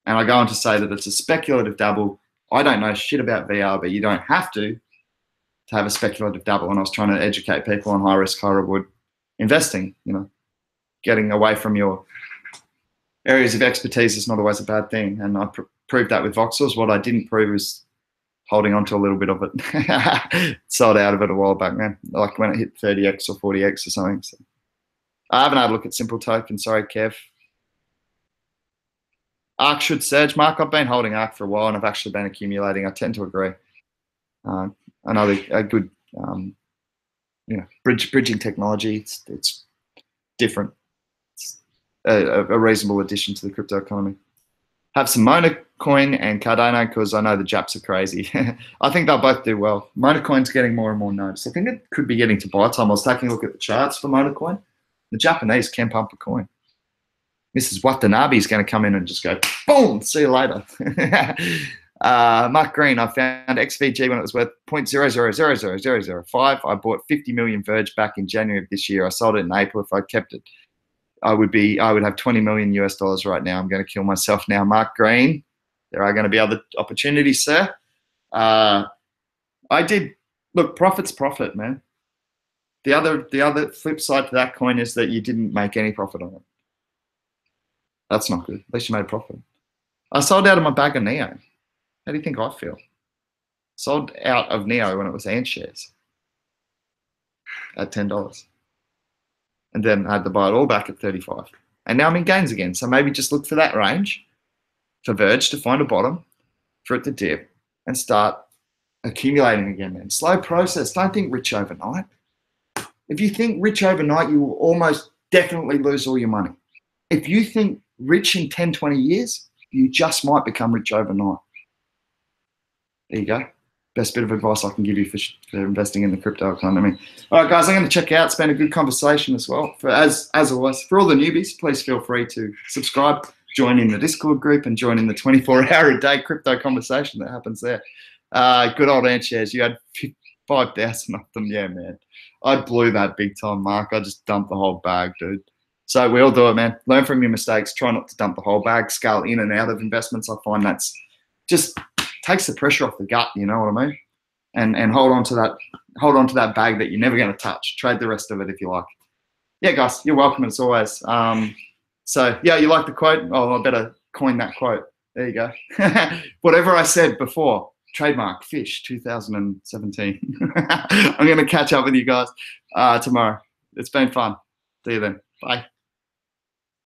And I go on to say that it's a speculative dabble. I don't know shit about VR, but you don't have to. to have a speculative dabble, and I was trying to educate people on high risk, high reward investing. You know, getting away from your areas of expertise is not always a bad thing, and I proved that with voxels. What I didn't prove is holding on to a little bit of it. Sold out of it a while back, man. Like when it hit 30x or 40x or something. So I haven't had a look at Simple Token. Sorry, Kev. ARK should surge, Mark. I've been holding ARK for a while, and I've actually been accumulating. I tend to agree. Another a good, bridging technology. It's different. It's a reasonable addition to the crypto economy. Have some Mona Coin and Cardano because I know the Japs are crazy. I think they'll both do well. Mona Coin's getting more and more notice. I think it could be getting to buy time. I was taking a look at the charts for Mona Coin. The Japanese can pump a coin. Mrs. Watanabe is going to come in and just go, boom, see you later. Mark Green, I found XVG when it was worth 0.000005. I bought 50 million Verge back in January of this year. I sold it in April. If I kept it, I would have 20 million US dollars right now. I'm going to kill myself now. Mark Green, there are going to be other opportunities, sir. Look, profit's profit, man. The other flip side to that coin is that you didn't make any profit on it. That's not good. At least you made a profit. I sold out of my bag of Neo. How do you think I feel? Sold out of Neo when it was Ant shares at $10. And then I had to buy it all back at 35. And now I'm in gains again. So maybe just look for that range for Verge to find a bottom, for it to dip, and start accumulating again, man. Slow process. Don't think rich overnight. If you think rich overnight, you will almost definitely lose all your money. If you think rich in 10, 20 years, you just might become rich overnight. There you go. Best bit of advice I can give you for investing in the crypto economy. All right, guys, I'm going to check out. It's been a good conversation as well. As always, for all the newbies, please feel free to subscribe, join in the Discord group, and join in the 24-hour-a-day crypto conversation that happens there. Good old Ant shares. You had 5,000 of them. Yeah, man. I blew that big time, Mark. I just dumped the whole bag, dude. So we all do it, man. Learn from your mistakes. Try not to dump the whole bag. Scale in and out of investments. I find that's just takes the pressure off the gut. You know what I mean? And hold on to that bag that you're never going to touch. Trade the rest of it if you like. Yeah, guys, you're welcome as always. So yeah, you like the quote? Oh, I better coin that quote. There you go. Whatever I said before. Trademark Fish 2017. I'm going to catch up with you guys tomorrow. It's been fun. See you then. Bye.